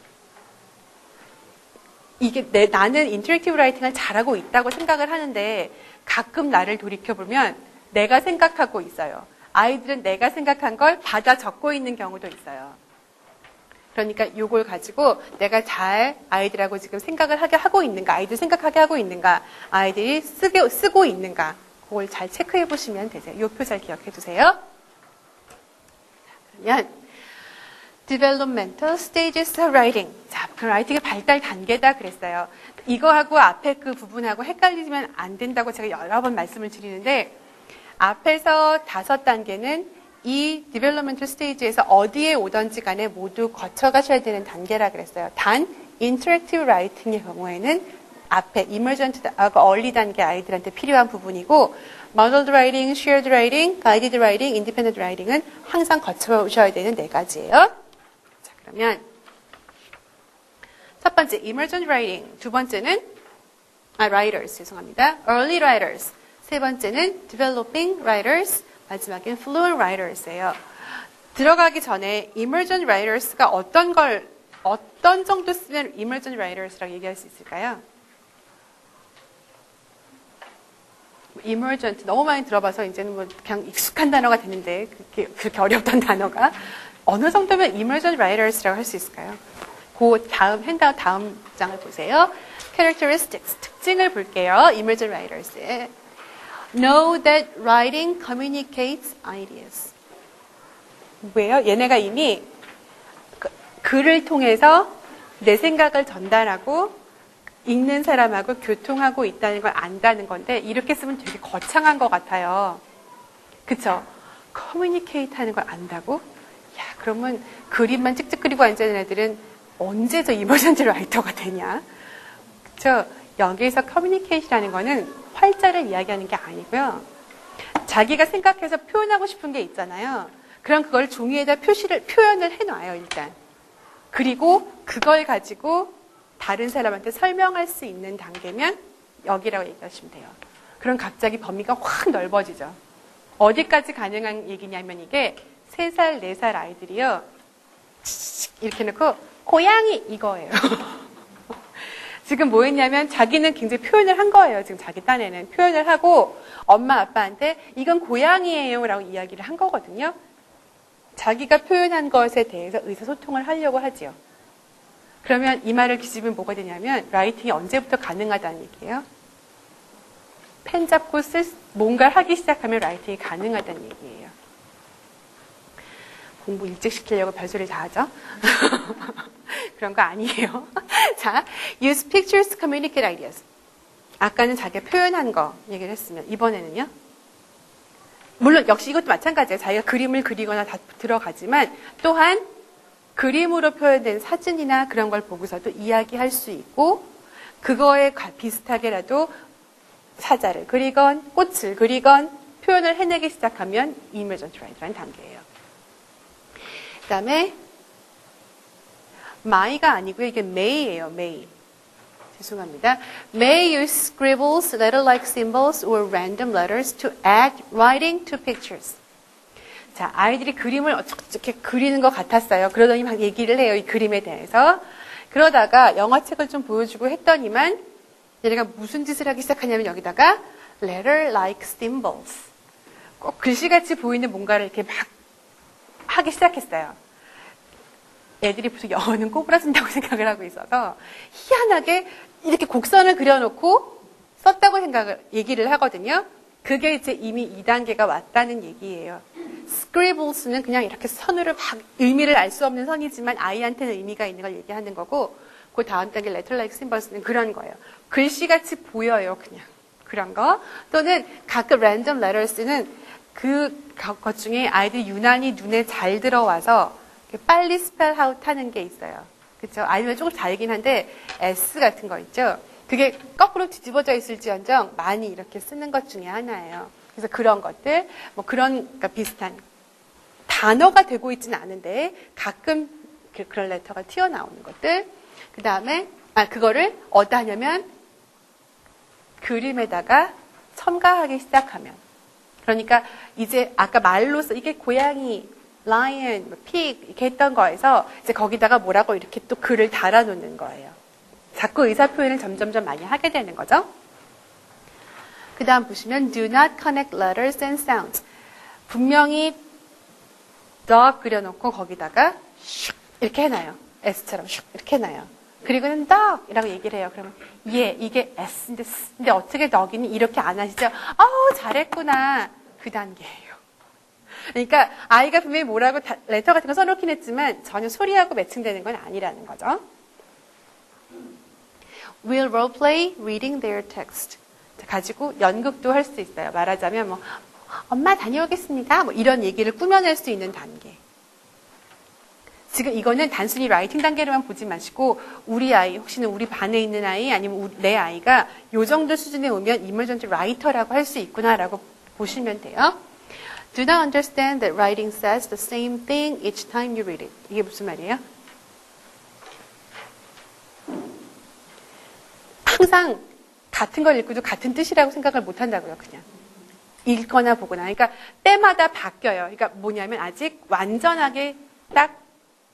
이게 나는 인터랙티브 라이팅을 잘하고 있다고 생각을 하는데 가끔 나를 돌이켜보면 내가 생각하고 있어요. 아이들은 내가 생각한 걸 받아 적고 있는 경우도 있어요. 그러니까 요걸 가지고 내가 잘 아이들하고 지금 생각을 하게 하고 있는가, 아이들 생각하게 하고 있는가, 아이들이 쓰고 있는가, 그걸 잘 체크해 보시면 되세요. 요 표 잘 기억해 두세요. 그러면 developmental stages of writing. 자, 그 라이팅의 발달 단계다 그랬어요. 이거하고 앞에 그 부분하고 헷갈리면 안 된다고 제가 여러 번 말씀을 드리는데 앞에서 5단계는 이 developmental stage에서 어디에 오든지 간에 모두 거쳐가셔야 되는 단계라 그랬어요. 단 interactive writing의 경우에는 앞에 emergent, early 단계 아이들한테 필요한 부분이고 modeled writing, shared writing, guided writing, independent writing은 항상 거쳐오셔야 되는 4가지예요. 자, 그러면 첫 번째 emergent writing, 두 번째는 writers, 죄송합니다. early writers, 세 번째는 developing writers, 마지막엔 fluent writers예요. 들어가기 전에 emergent writers가 어떤 정도 쓰면 emergent writers라고 얘기할 수 있을까요? emergent 너무 많이 들어봐서 이제는 뭐 그냥 익숙한 단어가 되는데 그렇게 어렵던 단어가 어느 정도면 emergent writers라고 할 수 있을까요? 그 다음 핸드아웃 다음 장을 보세요. characteristics 특징을 볼게요. emergent writers의 Know that writing communicates ideas. 왜요? 얘네가 이미 글을 통해서 내 생각을 전달하고 읽는 사람하고 교통하고 있다는 걸 안다는 건데 이렇게 쓰면 되게 거창한 것 같아요. 그쵸? communicate 하는 걸 안다고? 야, 그러면 그림만 찍찍 그리고 앉아있는 애들은 언제 저 emergent writer가 되냐? 그쵸? 여기서 communicate라는 거는 활자를 이야기하는 게 아니고요. 자기가 생각해서 표현하고 싶은 게 있잖아요. 그럼 그걸 종이에다 표현을 해놔요, 일단. 그리고 그걸 가지고 다른 사람한테 설명할 수 있는 단계면 여기라고 얘기하시면 돼요. 그럼 갑자기 범위가 확 넓어지죠. 어디까지 가능한 얘기냐면 이게 3살, 4살 아이들이요. 이렇게 놓고 고양이 이거예요. 지금 뭐 했냐면 자기는 굉장히 표현을 한 거예요. 지금 자기 딴에는 표현을 하고 엄마 아빠한테 이건 고양이에요 라고 이야기를 한 거거든요. 자기가 표현한 것에 대해서 의사소통을 하려고 하지요. 그러면 이 말을 뒤집으면 뭐가 되냐면 라이팅이 언제부터 가능하다는 얘기예요. 펜 잡고 뭔가를 하기 시작하면 라이팅이 가능하다는 얘기예요. 공부 일찍 시키려고 별소리 다 하죠. 그런 거 아니에요. 자, use pictures to communicate ideas. 아까는 자기가 표현한 거 얘기를 했으면 이번에는요. 물론 역시 이것도 마찬가지예요. 자기가 그림을 그리거나 다 들어가지만 또한 그림으로 표현된 사진이나 그런 걸 보고서도 이야기할 수 있고 그거에 비슷하게라도 사자를 그리건 꽃을 그리건 표현을 해내기 시작하면 emergent writing이라는 단계예요. 그 다음에 my가 아니고요. 이게 may예요. may. 죄송합니다. May use scribbles, letter-like symbols, or random letters to add writing to pictures. 자, 아이들이 그림을 어떻게 그리는 것 같았어요. 그러더니 막 얘기를 해요. 이 그림에 대해서. 그러다가 영어책을 좀 보여주고 했더니만 얘네가 무슨 짓을 하기 시작하냐면 여기다가 letter-like symbols. 꼭 글씨같이 보이는 뭔가를 이렇게 막 하기 시작했어요. 애들이 무슨 영어는 꼬부라진다고 생각을 하고 있어서 희한하게 이렇게 곡선을 그려놓고 썼다고 얘기를 하거든요. 그게 이제 이미 2단계가 왔다는 얘기예요. scribbles는 그냥 이렇게 선으로 막 의미를 알 수 없는 선이지만 아이한테는 의미가 있는 걸 얘기하는 거고 그 다음 단계 letter-like symbols는 그런 거예요. 글씨같이 보여요, 그냥. 그런 거. 또는 가끔 random letters는 것 중에 아이들이 유난히 눈에 잘 들어와서 빨리 스펠 아웃 하는 게 있어요. 그렇죠? 아니면 조금 다르긴 한데 S 같은 거 있죠? 그게 거꾸로 뒤집어져 있을지언정 많이 이렇게 쓰는 것 중에 하나예요. 그래서 그런 것들, 뭐 그러니까 비슷한 단어가 되고 있지는 않은데 가끔 그런 레터가 튀어나오는 것들. 그 다음에 그거를 어디다 하냐면 그림에다가 첨가하기 시작하면. 그러니까 이제 아까 말로써 이게 고양이, lion, pig 이렇게 했던 거에서 이제 거기다가 뭐라고 이렇게 또 글을 달아놓는 거예요. 자꾸 의사 표현을 점점점 많이 하게 되는 거죠. 그 다음 보시면 do not connect letters and sounds. 분명히 dog 그려놓고 거기다가 슉 이렇게 해놔요. S처럼 슉 이렇게 해놔요. 그리고는 dog이라고 얘기를 해요. 그러면 이게 S인데 근데 어떻게 dog이니? 이렇게 안 하시죠? 아우 잘했구나. 그 단계예요. 그러니까 아이가 분명히 뭐라고 레터 같은 거 써놓긴 했지만 전혀 소리하고 매칭되는 건 아니라는 거죠. We'll role play reading their text. 가지고 연극도 할 수 있어요. 말하자면 뭐 엄마 다녀오겠습니다. 뭐 이런 얘기를 꾸며낼 수 있는 단계. 지금 이거는 단순히 라이팅 단계로만 보지 마시고 우리 아이, 혹시는 우리 반에 있는 아이 아니면 내 아이가 요 정도 수준에 오면 이머전트 라이터라고 할 수 있구나라고 보시면 돼요. Do not understand that writing says the same thing each time you read it. 이게 무슨 말이에요? 항상 같은 걸 읽고도 같은 뜻이라고 생각을 못 한다고요, 그냥. 읽거나 보거나. 그러니까 때마다 바뀌어요. 그러니까 뭐냐면 아직 완전하게 딱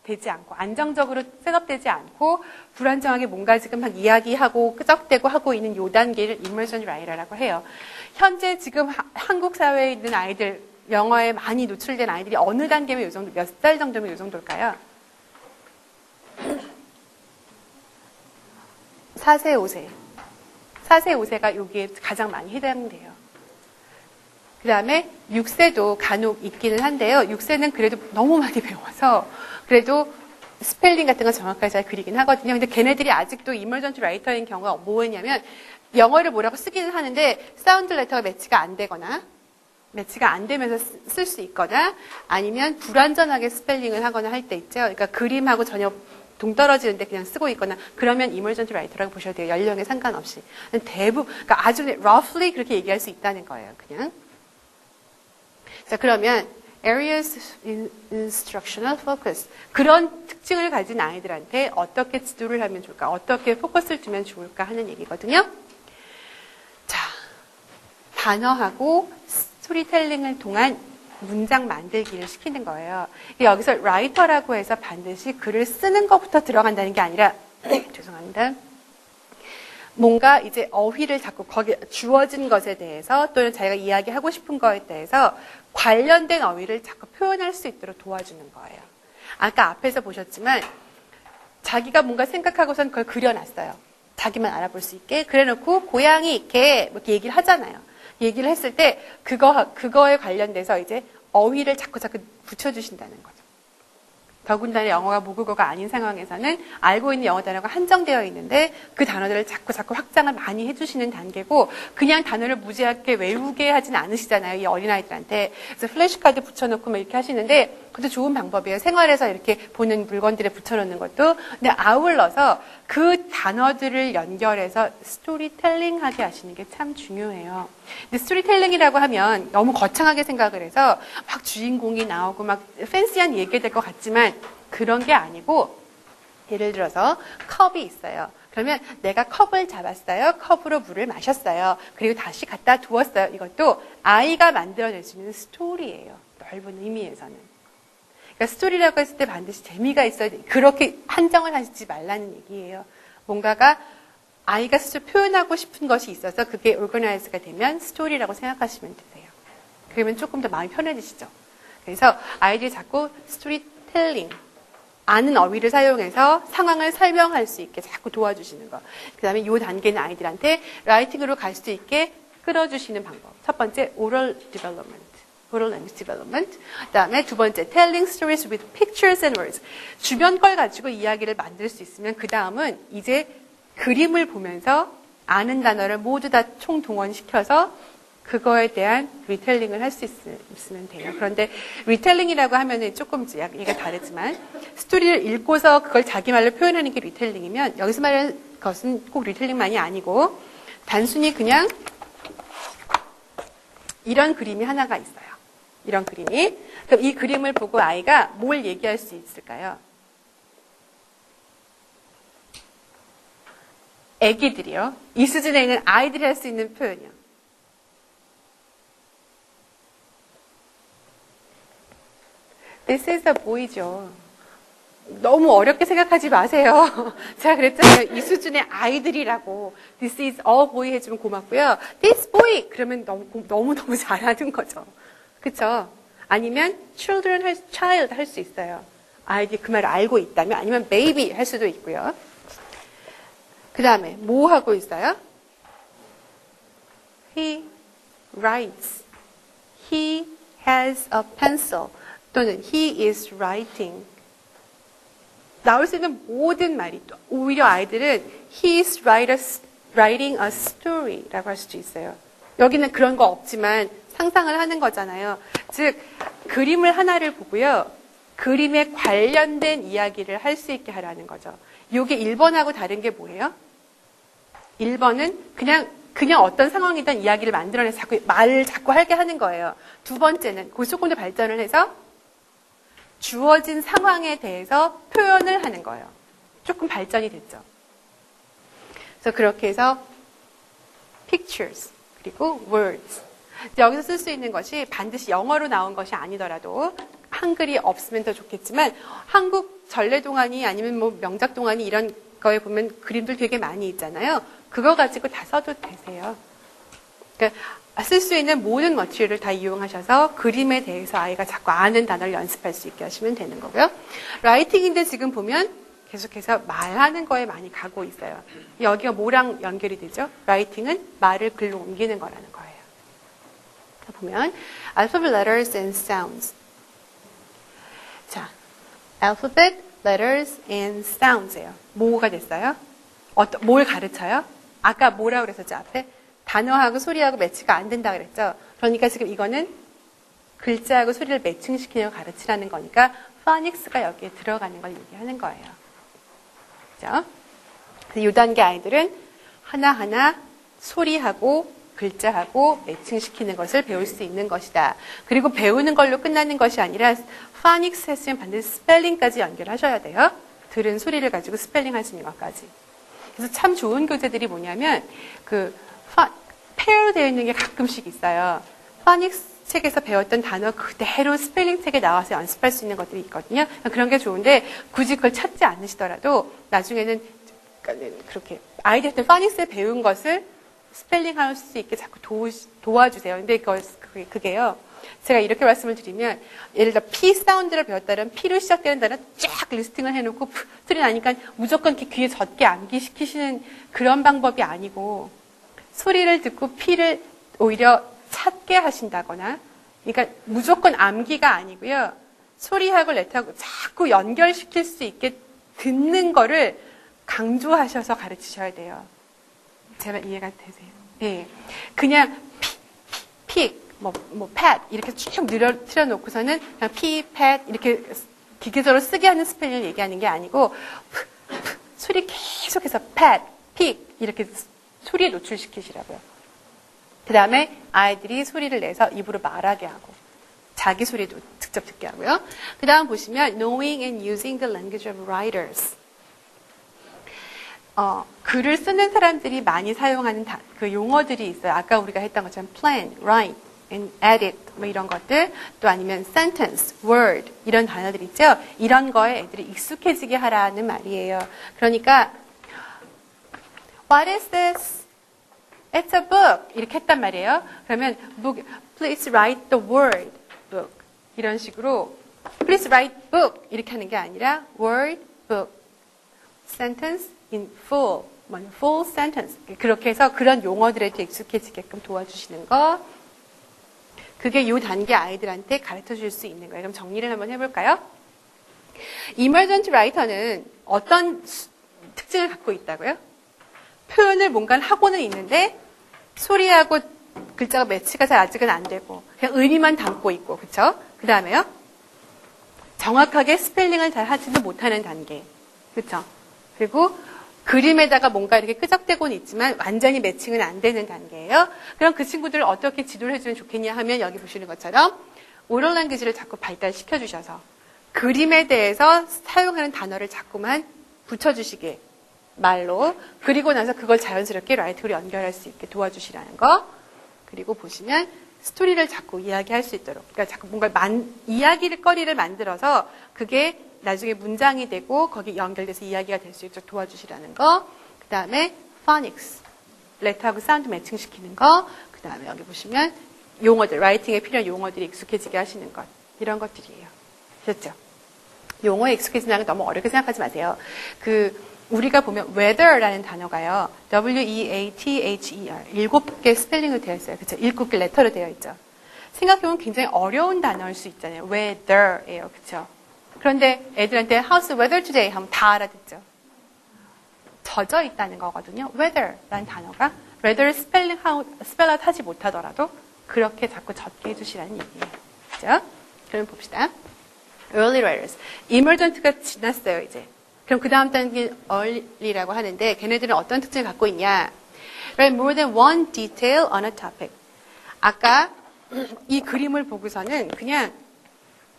되지 않고 안정적으로 셋업되지 않고 불안정하게 뭔가 지금 막 이야기하고 끄적대고 하고 있는 요 단계를 immersion writer라고 해요. 현재 지금 한국 사회에 있는 아이들 영어에 많이 노출된 아이들이 어느 단계면 요 정도, 몇 살 정도면 요 정도일까요? 4세, 5세. 4세, 5세가 여기에 가장 많이 해당돼요. 그 다음에 6세도 간혹 있기는 한데요. 6세는 그래도 너무 많이 배워서 그래도 스펠링 같은 거 정확하게 잘 그리긴 하거든요. 근데 걔네들이 아직도 이머전트 라이터인 경우가 뭐냐면 영어를 뭐라고 쓰기는 하는데 사운드 레터가 매치가 안 되거나 매치가 안 되면서 쓸 수 있거나 아니면 불완전하게 스펠링을 하거나 할 때 있죠. 그러니까 그림하고 전혀 동떨어지는데 그냥 쓰고 있거나 그러면 이머전트 라이터라고 보셔도 돼요. 연령에 상관없이. 대부분 그러니까 아주 roughly 그렇게 얘기할 수 있다는 거예요. 그냥. 자, 그러면 areas instructional focus. 그런 특징을 가진 아이들한테 어떻게 지도를 하면 좋을까? 어떻게 포커스를 두면 좋을까 하는 얘기거든요. 자, 단어하고 스토리텔링을 통한 문장 만들기를 시키는 거예요. 여기서 라이터라고 해서 반드시 글을 쓰는 것부터 들어간다는 게 아니라 죄송합니다. 뭔가 이제 어휘를 자꾸 거기에 주어진 것에 대해서 또는 자기가 이야기하고 싶은 거에 대해서 관련된 어휘를 자꾸 표현할 수 있도록 도와주는 거예요. 아까 앞에서 보셨지만 자기가 뭔가 생각하고선 그걸 그려놨어요. 자기만 알아볼 수 있게. 그래놓고 고양이, 개 이렇게 얘기를 하잖아요. 얘기를 했을 때 그거에 관련돼서 이제 어휘를 자꾸 붙여주신다는 거죠. 더군다나 영어가 모국어가 아닌 상황에서는 알고 있는 영어 단어가 한정되어 있는데 그 단어들을 자꾸 확장을 많이 해주시는 단계고 그냥 단어를 무지하게 외우게 하진 않으시잖아요. 이 어린아이들한테. 그래서 플래시카드 붙여놓고 막 이렇게 하시는데 그것도 좋은 방법이에요. 생활에서 이렇게 보는 물건들에 붙여놓는 것도. 근데 아울러서 그 단어들을 연결해서 스토리텔링 하게 하시는 게 참 중요해요. 근데 스토리텔링이라고 하면 너무 거창하게 생각을 해서 막 주인공이 나오고 막 팬시한 얘기가 될 것 같지만 그런 게 아니고 예를 들어서 컵이 있어요. 그러면 내가 컵을 잡았어요. 컵으로 물을 마셨어요. 그리고 다시 갖다 두었어요. 이것도 아이가 만들어낼 수 있는 스토리예요. 넓은 의미에서는. 그러니까 스토리라고 했을 때 반드시 재미가 있어야 돼. 그렇게 한정을 하시지 말라는 얘기예요. 뭔가가 아이가 스스로 표현하고 싶은 것이 있어서 그게 오르거나이즈가 되면 스토리라고 생각하시면 되세요. 그러면 조금 더 마음이 편해지시죠. 그래서 아이들이 자꾸 스토리텔링, 아는 어휘를 사용해서 상황을 설명할 수 있게 자꾸 도와주시는 거. 그 다음에 이 단계는 아이들한테 라이팅으로 갈 수 있게 끌어주시는 방법. 첫 번째, oral development. oral language development. 그 다음에 두 번째, telling stories with pictures and words. 주변 걸 가지고 이야기를 만들 수 있으면 그 다음은 이제 그림을 보면서 아는 단어를 모두 다 총동원시켜서 그거에 대한 리텔링을 할 수 있으면 돼요. 그런데 리텔링이라고 하면은 조금 얘기가 다르지만 스토리를 읽고서 그걸 자기 말로 표현하는 게 리텔링이면 여기서 말하는 것은 꼭 리텔링만이 아니고 단순히 그냥 이런 그림이 하나가 있어요. 이런 그림이. 그럼 이 그림을 보고 아이가 뭘 얘기할 수 있을까요? 애기들이요. 이 수준에 있는 아이들이 할 수 있는 표현이요. This is a boy죠. 너무 어렵게 생각하지 마세요. 제가 그랬잖아요. 이 수준의 아이들이라고. This is a boy 해주면 고맙고요. This boy! 그러면 너무너무 잘하는 거죠. 그쵸? 아니면 child 할 수 있어요. 아이들이 그 말을 알고 있다면, 아니면 baby 할 수도 있고요. 그 다음에 뭐 하고 있어요? He writes. He has a pencil. 또는 he is writing. 나올 수 있는 모든 말이 또 오히려 아이들은 he is writing a story라고 할 수도 있어요. 여기는 그런 거 없지만 상상을 하는 거잖아요. 즉 그림을 하나를 보고요. 그림에 관련된 이야기를 할 수 있게 하라는 거죠. 이게 1번하고 다른 게 뭐예요? 1번은 그냥 어떤 상황이든 이야기를 만들어내서 말을 자꾸 하게 하는 거예요. 두 번째는 그 조금 더 발전을 해서 주어진 상황에 대해서 표현을 하는 거예요. 조금 발전이 됐죠. 그래서 그렇게 해서 pictures 그리고 words 여기서 쓸 수 있는 것이 반드시 영어로 나온 것이 아니더라도 한글이 없으면 더 좋겠지만 한국 전래동화니 아니면 뭐 명작동화니 이런 거에 보면 그림들 되게 많이 있잖아요. 그거 가지고 다 써도 되세요. 그러니까 쓸 수 있는 모든 머티리얼을 다 이용하셔서 그림에 대해서 아이가 자꾸 아는 단어를 연습할 수 있게 하시면 되는 거고요. 라이팅인데 지금 보면 계속해서 말하는 거에 많이 가고 있어요. 여기가 뭐랑 연결이 되죠? 라이팅은 말을 글로 옮기는 거라는 거예요. 보면 alphabet letters and sounds. 자, alphabet, letters and sounds예요. 뭐가 됐어요? 뭘 가르쳐요? 아까 뭐라고 그랬었죠? 앞에 단어하고 소리하고 매치가 안 된다 그랬죠? 그러니까 지금 이거는 글자하고 소리를 매칭시키려고 가르치라는 거니까 phonics가 여기에 들어가는 걸 얘기하는 거예요. 그죠? 이 단계 아이들은 하나하나 소리하고 글자하고 매칭시키는 것을 배울 수 있는 것이다. 그리고 배우는 걸로 끝나는 것이 아니라 phonics 했으면 반드시 스펠링까지 연결하셔야 돼요. 들은 소리를 가지고 스펠링 할 수 있는 것까지. 그래서 참 좋은 교재들이 뭐냐면 페어로 되어 있는 게 가끔씩 있어요. phonics 책에서 배웠던 단어 그대로 스펠링 책에 나와서 연습할 수 있는 것들이 있거든요. 그런 게 좋은데 굳이 그걸 찾지 않으시더라도 나중에는 그렇게 아이들한테 phonics에 배운 것을 스펠링 할 수 있게 자꾸 도와주세요. 근데 그게요. 제가 이렇게 말씀을 드리면 예를 들어 P 사운드를 배웠다면 P로 시작되는 단어 쫙 리스팅을 해놓고 소리 나니까 무조건 이렇게 귀에 젖게 암기시키시는 그런 방법이 아니고 소리를 듣고 P를 오히려 찾게 하신다거나 그러니까 무조건 암기가 아니고요. 소리하고 레터하고 자꾸 연결시킬 수 있게 듣는 거를 강조하셔서 가르치셔야 돼요. 제가 이해가 되세요? 네. 그냥 픽, 팻 이렇게 쭉 틀어놓고서는 그냥 팻 이렇게 기계적으로 쓰게 하는 스펠링을 얘기하는 게 아니고 소리 계속해서 팻, 픽 이렇게 소리에 노출시키시라고요. 그 다음에 아이들이 소리를 내서 입으로 말하게 하고 자기 소리도 직접 듣게 하고요. 그 다음 보시면 knowing and using the language of writers. 글을 쓰는 사람들이 많이 사용하는 그 용어들이 있어요. 아까 우리가 했던 것처럼 plan, write, and edit 뭐 이런 것들 또 아니면 sentence, word 이런 단어들 있죠. 이런 거에 애들이 익숙해지게 하라는 말이에요. 그러니까 What is this? It's a book. 이렇게 했단 말이에요. 그러면 book, please write the word book. 이런 식으로 please write book 이렇게 하는 게 아니라 word, book, sentence in full, full sentence. 그렇게 해서 그런 용어들에 익숙해지게끔 도와주시는 거. 그게 이 단계 아이들한테 가르쳐 줄 수 있는 거예요. 그럼 정리를 한번 해볼까요? Emergent writer는 어떤 특징을 갖고 있다고요? 표현을 뭔가 하고는 있는데 소리하고 글자가 매치가 잘 아직은 안 되고 그냥 의미만 담고 있고 그렇죠? 그 다음에요? 정확하게 스펠링을 잘 하지도 못하는 단계. 그렇죠? 그리고 그림에다가 뭔가 이렇게 끄적대고는 있지만 완전히 매칭은 안 되는 단계예요. 그럼 그 친구들을 어떻게 지도를 해주면 좋겠냐 하면 여기 보시는 것처럼 오럴 랭귀지를 자꾸 발달시켜 주셔서 그림에 대해서 사용하는 단어를 자꾸만 붙여주시게 말로. 그리고 나서 그걸 자연스럽게 라이팅으로 연결할 수 있게 도와주시라는 거. 그리고 보시면 스토리를 자꾸 이야기할 수 있도록. 그러니까 자꾸 뭔가 이야기를 거리를 만들어서 그게 나중에 문장이 되고 거기 연결돼서 이야기가 될 수 있도록 도와주시라는 거. 그 다음에 phonics. 레터하고 사운드 매칭시키는 거. 그 다음에 여기 보시면 용어들, 라이팅에 필요한 용어들이 익숙해지게 하시는 것. 이런 것들이에요. 아셨죠? 용어에 익숙해진다는 건 너무 어렵게 생각하지 마세요. 우리가 보면 weather라는 단어가요. W-E-A-T-H-E-R 7개 스펠링으로 되어 있어요. 그렇죠? 7개 레터로 되어 있죠. 생각해보면 굉장히 어려운 단어일 수 있잖아요. weather예요. 그렇죠? 그런데 애들한테 how's the weather today 하면 다 알아듣죠. 젖어 있다는 거거든요. weather라는 단어가 weather 스펠아웃 하지 못하더라도 그렇게 자꾸 젖게 해주시라는 얘기예요. 그렇죠? 그럼 봅시다. early writers. emergent가 지났어요, 이제. 그럼 그 다음 단계 early라고 하는데 걔네들은 어떤 특징을 갖고 있냐? Write more than one detail on a topic. 아까 이 그림을 보고서는 그냥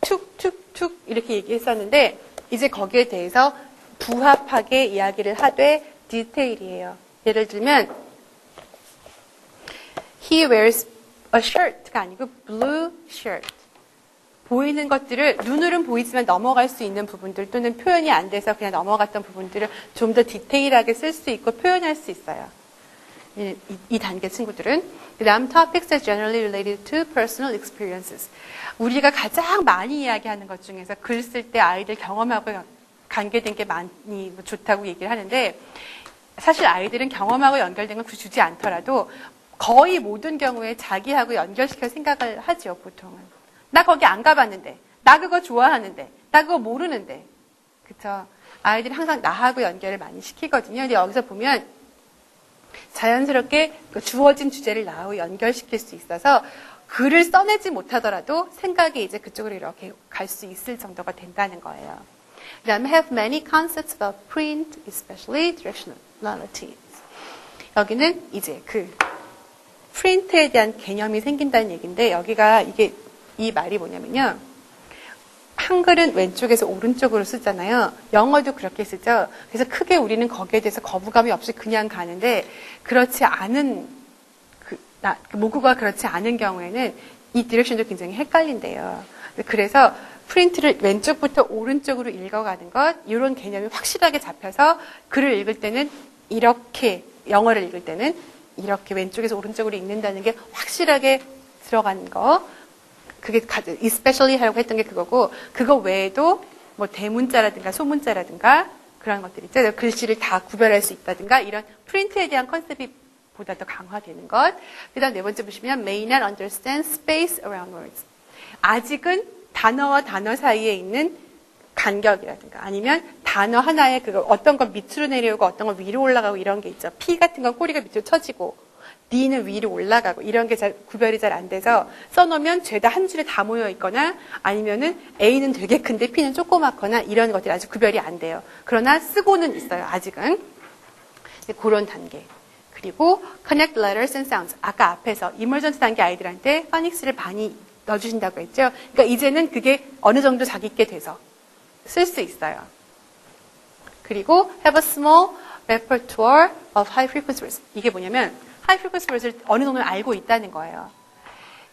툭툭툭 이렇게 얘기했었는데 이제 거기에 대해서 부합하게 이야기를 하되 디테일이에요. 예를 들면 He wears a shirt가 아니고 blue shirt. 보이는 것들을 눈으로는 보이지만 넘어갈 수 있는 부분들 또는 표현이 안 돼서 그냥 넘어갔던 부분들을 좀 더 디테일하게 쓸 수 있고 표현할 수 있어요. 이 단계 친구들은. 그 다음 topics are generally related to personal experiences. 우리가 가장 많이 이야기하는 것 중에서 글 쓸 때 아이들 경험하고 관계된 게 많이 좋다고 얘기를 하는데 사실 아이들은 경험하고 연결된 걸 굳이 주지 않더라도 거의 모든 경우에 자기하고 연결시켜 생각을 하죠, 보통은. 나 거기 안 가봤는데, 나 그거 좋아하는데, 나 그거 모르는데. 그쵸? 아이들이 항상 나하고 연결을 많이 시키거든요. 근데 여기서 보면 자연스럽게 그 주어진 주제를 나하고 연결시킬 수 있어서 글을 써내지 못하더라도 생각이 이제 그쪽으로 이렇게 갈 수 있을 정도가 된다는 거예요. 그 다음에 have many concepts about print, especially directionalities. 여기는 이제 프린트에 대한 개념이 생긴다는 얘기인데 여기가 이 말이 뭐냐면요. 한글은 왼쪽에서 오른쪽으로 쓰잖아요. 영어도 그렇게 쓰죠. 그래서 크게 우리는 거기에 대해서 거부감이 없이 그냥 가는데 그렇지 않은 모국어가 그렇지 않은 경우에는 이 디렉션도 굉장히 헷갈린대요. 그래서 프린트를 왼쪽부터 오른쪽으로 읽어가는 것 이런 개념이 확실하게 잡혀서 글을 읽을 때는 이렇게 영어를 읽을 때는 이렇게 왼쪽에서 오른쪽으로 읽는다는 게 확실하게 들어간 거 그게 especially 하려고 했던 게 그거고 그거 외에도 뭐 대문자라든가 소문자라든가 그런 것들 있죠. 글씨를 다 구별할 수 있다든가 이런 프린트에 대한 컨셉이 보다 더 강화되는 것. 그 다음 네 번째 보시면 may not understand space around words. 아직은 단어와 단어 사이에 있는 간격이라든가 아니면 단어 하나에 어떤 건 밑으로 내려오고 어떤 건 위로 올라가고 이런 게 있죠. P 같은 건 꼬리가 밑으로 처지고 D는 위로 올라가고 이런 게 구별이 잘 안 돼서 써놓으면 죄다 한 줄에 다 모여 있거나 아니면은 A는 되게 큰데 P는 조그맣거나 이런 것들이 아직 구별이 안 돼요. 그러나 쓰고는 있어요. 아직은. 그런 단계. 그리고 connect letters and sounds. 아까 앞에서 emergent 단계 아이들한테 phonics를 많이 넣어주신다고 했죠. 그러니까 이제는 그게 어느 정도 자기께 돼서 쓸 수 있어요. 그리고 have a small repertoire of high frequency words. 이게 뭐냐면 high frequency words를 어느 정도 알고 있다는 거예요.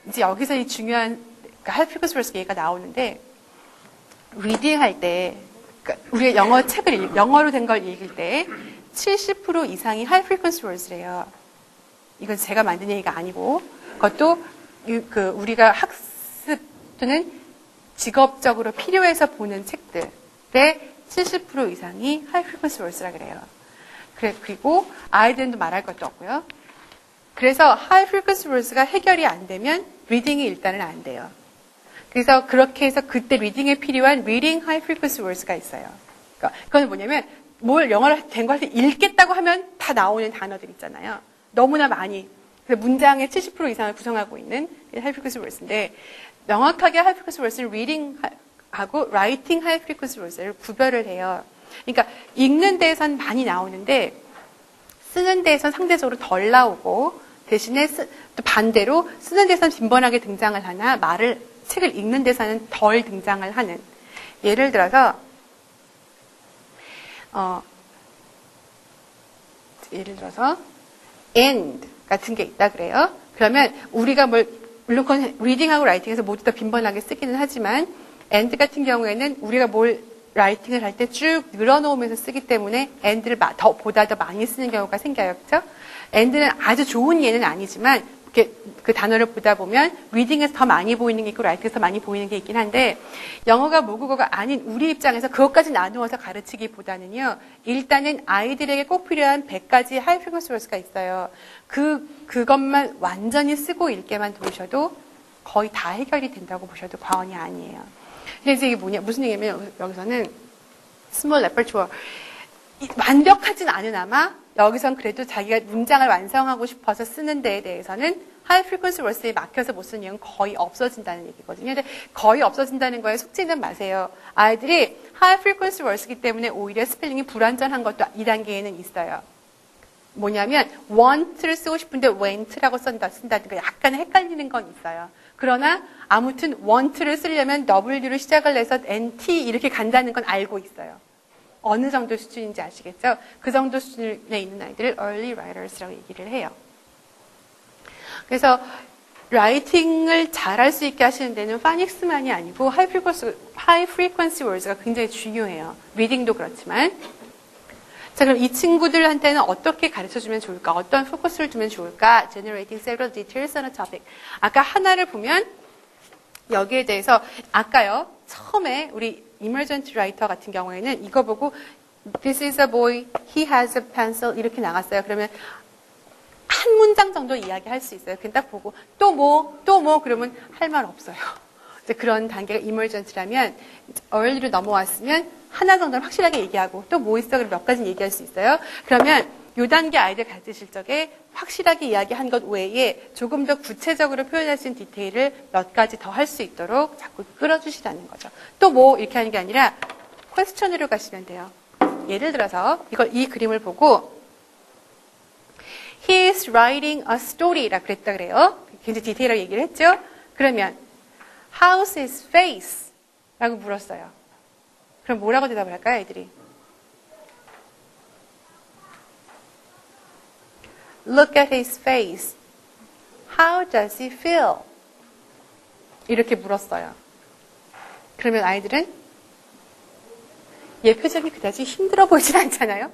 이제 여기서 이 중요한 high frequency words 얘기가 나오는데 리딩 할 때 그러니까 우리가 영어 책을 영어로 된 걸 읽을 때 70% 이상이 high frequency words래요. 이건 제가 만든 얘기가 아니고 그것도 우리가 학습 또는 직업적으로 필요해서 보는 책들의 70% 이상이 high frequency words라 그래요. 그리고 아이들도 말할 것도 없고요. 그래서 high frequency words가 해결이 안 되면 리딩이 일단은 안 돼요. 그래서 그렇게 해서 그때 리딩에 필요한 reading high frequency words가 있어요. 그러니까 그건 뭐냐면 뭘 영어를 된 거 할 때 읽겠다고 하면 다 나오는 단어들 있잖아요. 너무나 많이. 그래서 문장의 70% 이상을 구성하고 있는 high frequency words인데 명확하게 high frequency words를 reading하고 writing high frequency words를 구별을 해요. 그러니까 읽는 데에선 많이 나오는데 쓰는 데에선 상대적으로 덜 나오고 대신에 또 반대로 쓰는 데선 빈번하게 등장을 하나 책을 읽는 데서는 덜 등장을 하는 예를 들어서 예를 들어서 and 같은 게 있다 그래요. 그러면 우리가 물론 그건 리딩하고 라이팅에서 모두 다 빈번하게 쓰기는 하지만 and 같은 경우에는 우리가 뭘 라이팅을 할 때 쭉 늘어놓으면서 쓰기 때문에 and를 보다 더 많이 쓰는 경우가 생겨요. 그렇죠? and는 아주 좋은 예는 아니지만 이렇게 그 단어를 보다 보면 리딩에서 더 많이 보이는 게 있고 라이팅에서 더 많이 보이는 게 있긴 한데 영어가 모국어가 아닌 우리 입장에서 그것까지 나누어서 가르치기보다는요. 일단은 아이들에게 꼭 필요한 100가지 하이 프리퀀시 월드가 있어요. 그것만 완전히 쓰고 읽게만 보셔도 거의 다 해결이 된다고 보셔도 과언이 아니에요. 그래서 이게 무슨 얘기냐면 여기서는 스몰 레퍼토어 완벽하진 않으나마 여기선 그래도 자기가 문장을 완성하고 싶어서 쓰는 데에 대해서는 하이 프리퀀시 월스에 막혀서 못 쓰는 이유는 거의 없어진다는 얘기거든요. 근데 거의 없어진다는 거에 속지는 마세요. 아이들이 하이 프리퀀시 월스이기 때문에 오히려 스펠링이 불완전한 것도 2단계에는 있어요. 뭐냐면 want를 쓰고 싶은데 went라고 쓴다든가 약간 헷갈리는 건 있어요. 그러나 아무튼 want를 쓰려면 W로 시작을 해서 NT 이렇게 간다는 건 알고 있어요. 어느 정도 수준인지 아시겠죠? 그 정도 수준에 있는 아이들을 early writers라고 얘기를 해요. 그래서 라이팅을 잘할 수 있게 하시는 데는 파닉스만이 아니고 하이 프리퀀시 월드가 굉장히 중요해요. 리딩도 그렇지만. 자, 그럼 이 친구들한테는 어떻게 가르쳐주면 좋을까? 어떤 포커스를 두면 좋을까? Generating several details on a topic. 아까 하나를 보면 여기에 대해서 아까요. 처음에 우리 emergent writer 같은 경우에는 이거 보고 This is a boy, he has a pencil 이렇게 나갔어요. 그러면 한 문장 정도 이야기할 수 있어요. 그냥 딱 보고 또 뭐 그러면 할 말 없어요. 이제 그런 단계가 emergent라면 early로 넘어왔으면 하나 정도는 확실하게 얘기하고 또 뭐 있어? 그럼 몇 가지는 얘기할 수 있어요. 그러면 요 단계 아이들 가르치실 적에 확실하게 이야기한 것 외에 조금 더 구체적으로 표현할 수 있는 디테일을 몇 가지 더 할 수 있도록 자꾸 끌어주시라는 거죠. 또 뭐 이렇게 하는 게 아니라 퀘스천으로 가시면 돼요. 예를 들어서 이 그림을 보고 He is writing a story라고 그랬다 그래요. 굉장히 디테일하게 얘기를 했죠. 그러면 How's his face? 라고 물었어요. 그럼 뭐라고 대답을 할까요, 애들이? Look at his face. How does he feel? 이렇게 물었어요. 그러면 아이들은 얘 표정이 그다지 힘들어 보이진 않잖아요.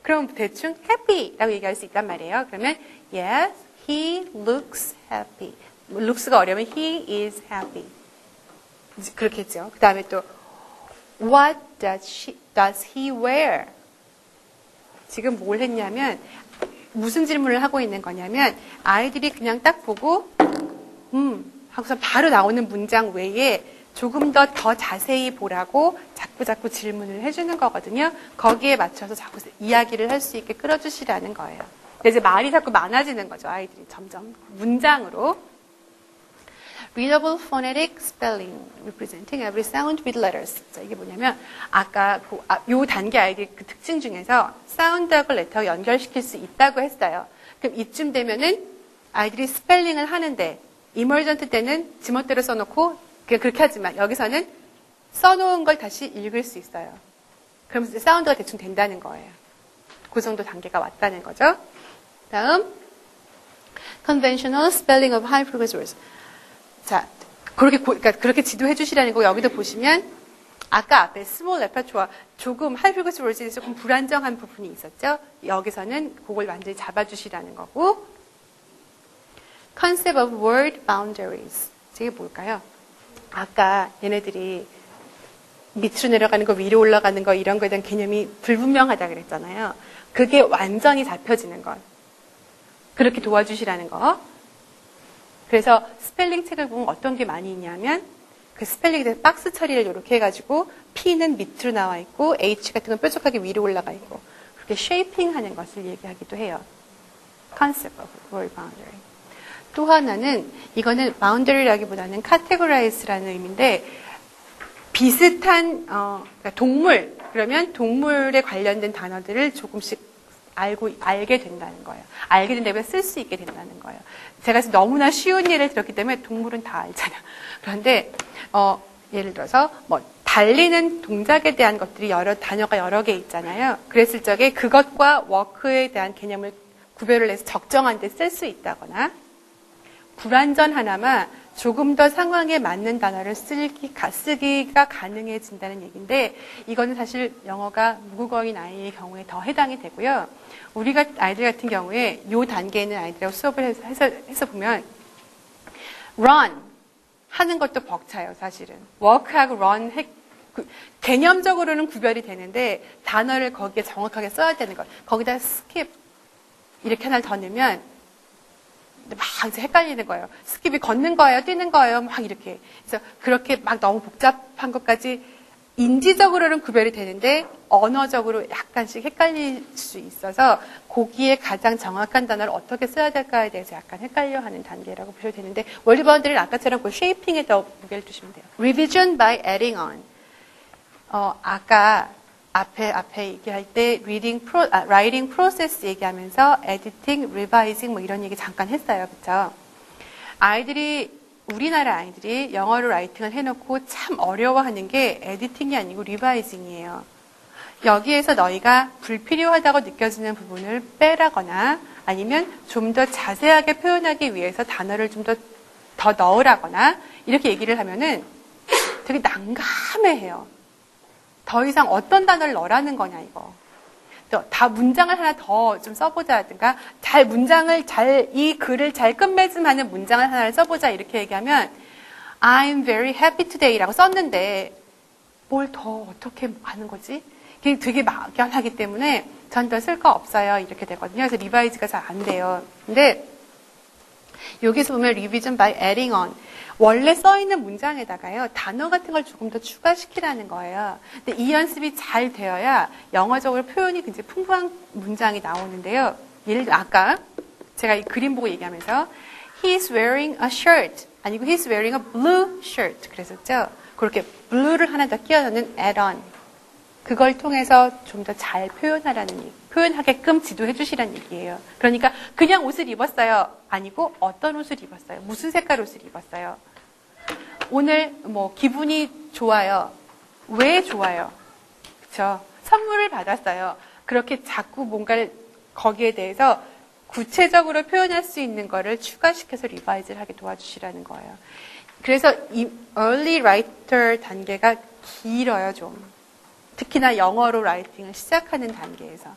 그럼 대충 happy라고 얘기할 수 있단 말이에요. 그러면 yes, he looks happy. looks가 어려우면 he is happy. 그렇겠죠. 그 다음에 또 what does he wear? 지금 뭘 했냐면 무슨 질문을 하고 있는 거냐면 아이들이 그냥 딱 보고 하고서 바로 나오는 문장 외에 조금 더 자세히 보라고 자꾸 질문을 해주는 거거든요. 거기에 맞춰서 자꾸 이야기를 할 수 있게 끌어주시라는 거예요. 근데 이제 말이 자꾸 많아지는 거죠. 아이들이 점점 문장으로. Readable phonetic spelling representing every sound with letters. 자, 이게 뭐냐면 아까 요 단계 아이들 그 특징 중에서 사운드하고 레터 연결시킬 수 있다고 했어요. 그럼 이쯤 되면은 아이들이 스펠링을 하는데 이머전트 때는 지멋대로 써놓고 그냥 그렇게 하지만 여기서는 써놓은 걸 다시 읽을 수 있어요. 그러면서 사운드가 대충 된다는 거예요. 그 정도 단계가 왔다는 거죠. 다음 Conventional spelling of high frequency words. 자, 그러니까 그렇게 지도해 주시라는 거 여기도 보시면 아까 앞에 small repertoire 조금 high frequency words에 조금 불안정한 부분이 있었죠. 여기서는 그걸 완전히 잡아주시라는 거고 Concept of word boundaries. 이게 뭘까요? 아까 얘네들이 밑으로 내려가는 거, 위로 올라가는 거 이런 거에 대한 개념이 불분명하다 그랬잖아요. 그게 완전히 잡혀지는 것. 그렇게 도와주시라는 거. 그래서 스펠링 책을 보면 어떤 게 많이 있냐면 그 스펠링에 대해서 박스 처리를 이렇게 해가지고 P는 밑으로 나와 있고 H 같은 건 뾰족하게 위로 올라가 있고 그렇게 쉐이핑하는 것을 얘기하기도 해요. Concept of word boundary. 또 하나는 이거는 boundary라기보다는 categorize라는 의미인데 비슷한 그러니까 동물 그러면 동물에 관련된 단어들을 조금씩 알게 된다는 거예요. 알게 된다면 쓸 수 있게 된다는 거예요. 제가 너무나 쉬운 예를 들었기 때문에 동물은 다 알잖아요. 그런데 예를 들어서 뭐 달리는 동작에 대한 것들이 단어가 여러 개 있잖아요. 그랬을 적에 그것과 워크에 대한 개념을 구별을 해서 적정한 데 쓸 수 있다거나 불완전 하나만 조금 더 상황에 맞는 단어를 쓰기가 가능해진다는 얘기인데 이거는 사실 영어가 무국어인 아이의 경우에 더 해당이 되고요. 우리가 아이들 같은 경우에 이 단계에 있는 아이들하고 수업을 해서 보면 run 하는 것도 벅차요, 사실은. walk하고 run 개념적으로는 구별이 되는데 단어를 거기에 정확하게 써야 되는 것. 거기다 skip 이렇게 하나를 더 넣으면 막 이제 헷갈리는 거예요. 스킵이 걷는 거예요, 뛰는 거예요, 막 이렇게. 그래서 그렇게 막 너무 복잡한 것까지 인지적으로는 구별이 되는데 언어적으로 약간씩 헷갈릴 수 있어서 거기에 가장 정확한 단어를 어떻게 써야 될까에 대해서 약간 헷갈려하는 단계라고 보셔도 되는데 월드 바운드리는 아까처럼 그 쉐이핑에 더 무게를 두시면 돼요. Revision by adding on. 아까 앞에 얘기할 때 writing process 얘기하면서 editing, revising 뭐 이런 얘기 잠깐 했어요. 그렇죠? 우리나라 아이들이 영어로 라이팅을 해놓고 참 어려워하는 게 에디팅이 아니고 리바이징이에요. 여기에서 너희가 불필요하다고 느껴지는 부분을 빼라거나 아니면 좀 더 자세하게 표현하기 위해서 단어를 좀 더 넣으라거나 이렇게 얘기를 하면은 되게 난감해해요. 더 이상 어떤 단어를 넣으라는 거냐 이거. 또 다 문장을 하나 더 좀 써보자든가 이 글을 잘 끝맺음하는 문장을 하나를 써보자 이렇게 얘기하면 I'm very happy today라고 썼는데 뭘 더 어떻게 하는 거지? 이게 되게 막연하기 때문에 전 더 쓸 거 없어요 이렇게 되거든요. 그래서 리바이즈가 잘 안 돼요. 근데 여기서 보면 revision by adding on 원래 써있는 문장에다가요 단어 같은 걸 조금 더 추가시키라는 거예요. 근데 이 연습이 잘 되어야 영어적으로 표현이 굉장히 풍부한 문장이 나오는데요. 예를 들어 아까 제가 이 그림 보고 얘기하면서 He's wearing a shirt 아니고 He's wearing a blue shirt 그랬었죠. 그렇게 blue를 하나 더 끼워 넣는 add on 그걸 통해서 좀 더 잘 표현하라는 얘기, 표현하게끔 지도해 주시라는 얘기예요. 그러니까 그냥 옷을 입었어요. 아니고 어떤 옷을 입었어요. 무슨 색깔 옷을 입었어요. 오늘 뭐 기분이 좋아요. 왜 좋아요? 그렇죠? 선물을 받았어요. 그렇게 자꾸 뭔가를 거기에 대해서 구체적으로 표현할 수 있는 거를 추가시켜서 리바이즈를 하게 도와주시라는 거예요. 그래서 이 early writer 단계가 길어요, 좀. 특히나 영어로 라이팅을 시작하는 단계에서.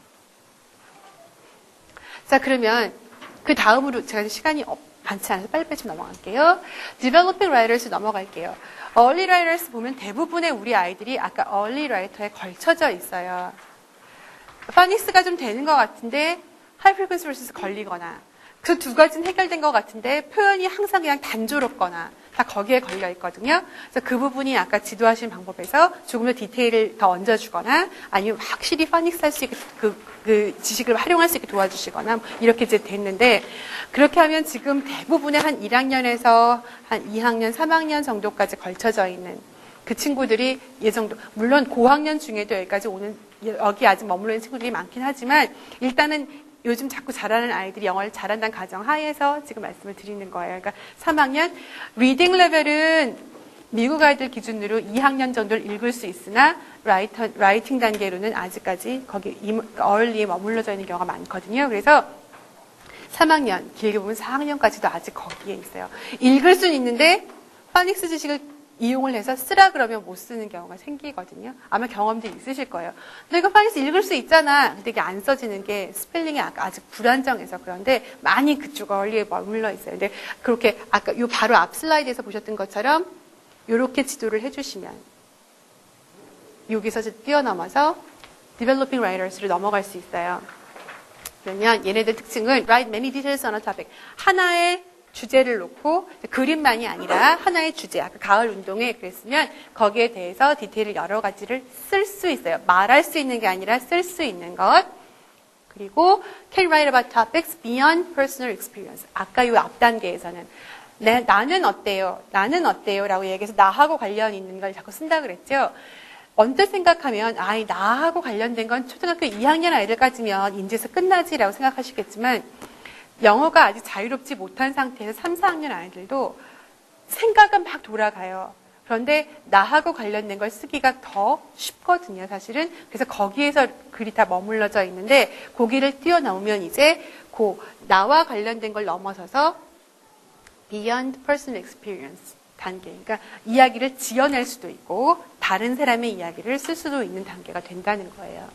자, 그러면 그 다음으로 제가 시간이 많지 않아서 빨리빨리 좀 넘어갈게요. Developing Writers 넘어갈게요. Early Writers 보면 대부분의 우리 아이들이 아까 Early Writer에 걸쳐져 있어요. 파닉스가 좀 되는 것 같은데 High Frequency Versus 걸리거나 그 두 가지는 해결된 것 같은데 표현이 항상 그냥 단조롭거나 다 거기에 걸려 있거든요. 그래서 그 부분이 아까 지도하신 방법에서 조금 더 디테일을 더 얹어주거나 아니면 확실히 파닉스 할 수 있게 그 지식을 활용할 수 있게 도와주시거나 이렇게 이제 됐는데 그렇게 하면 지금 대부분의 한 1학년에서 한 2학년, 3학년 정도까지 걸쳐져 있는 그 친구들이 이 정도 물론 고학년 중에도 여기 아직 머물러 있는 친구들이 많긴 하지만 일단은 요즘 자꾸 잘하는 아이들이 영어를 잘한다는 가정 하에서 지금 말씀을 드리는 거예요. 그러니까 3학년 리딩 레벨은 미국 아이들 기준으로 2학년 정도를 읽을 수 있으나 라이팅 단계로는 아직까지 거기 early에 머물러져 있는 경우가 많거든요. 그래서 3학년, 길게 보면 4학년까지도 아직 거기에 있어요. 읽을 수는 있는데 파닉스 지식을 이용을 해서 쓰라 그러면 못 쓰는 경우가 생기거든요. 아마 경험도 있으실 거예요. 근데 이거 파닉스 읽을 수 있잖아. 근데 이게 안 써지는 게 스펠링이 아직 불안정해서 그런데 많이 그쪽 얼리에 머물러 있어요. 근데 그렇게 아까 요 바로 앞 슬라이드에서 보셨던 것처럼 이렇게 지도를 해주시면 여기서 뛰어넘어서 Developing Writers로 넘어갈 수 있어요. 그러면 얘네들 특징은 Write many details on a topic. 하나의 주제를 놓고 그림만이 아니라 하나의 주제, 아까 가을 운동회 그랬으면 거기에 대해서 디테일을 여러 가지를 쓸 수 있어요. 말할 수 있는 게 아니라 쓸 수 있는 것. 그리고 can write about topics beyond personal experience. 아까 이 앞 단계에서는 나는 어때요? 나는 어때요? 라고 얘기해서 나하고 관련 있는 걸 자꾸 쓴다 그랬죠. 언뜻 생각하면 나하고 관련된 건 초등학교 2학년 아이들까지면 인지에서 끝나지라고 생각하시겠지만 영어가 아직 자유롭지 못한 상태에서 3, 4학년 아이들도 생각은 막 돌아가요. 그런데 나하고 관련된 걸 쓰기가 더 쉽거든요, 사실은. 그래서 거기에서 글이 다 머물러져 있는데 거기를 뛰어넘으면 이제 그 나와 관련된 걸 넘어서서 beyond personal experience 단계. 그러니까 이야기를 지어낼 수도 있고 다른 사람의 이야기를 쓸 수도 있는 단계가 된다는 거예요.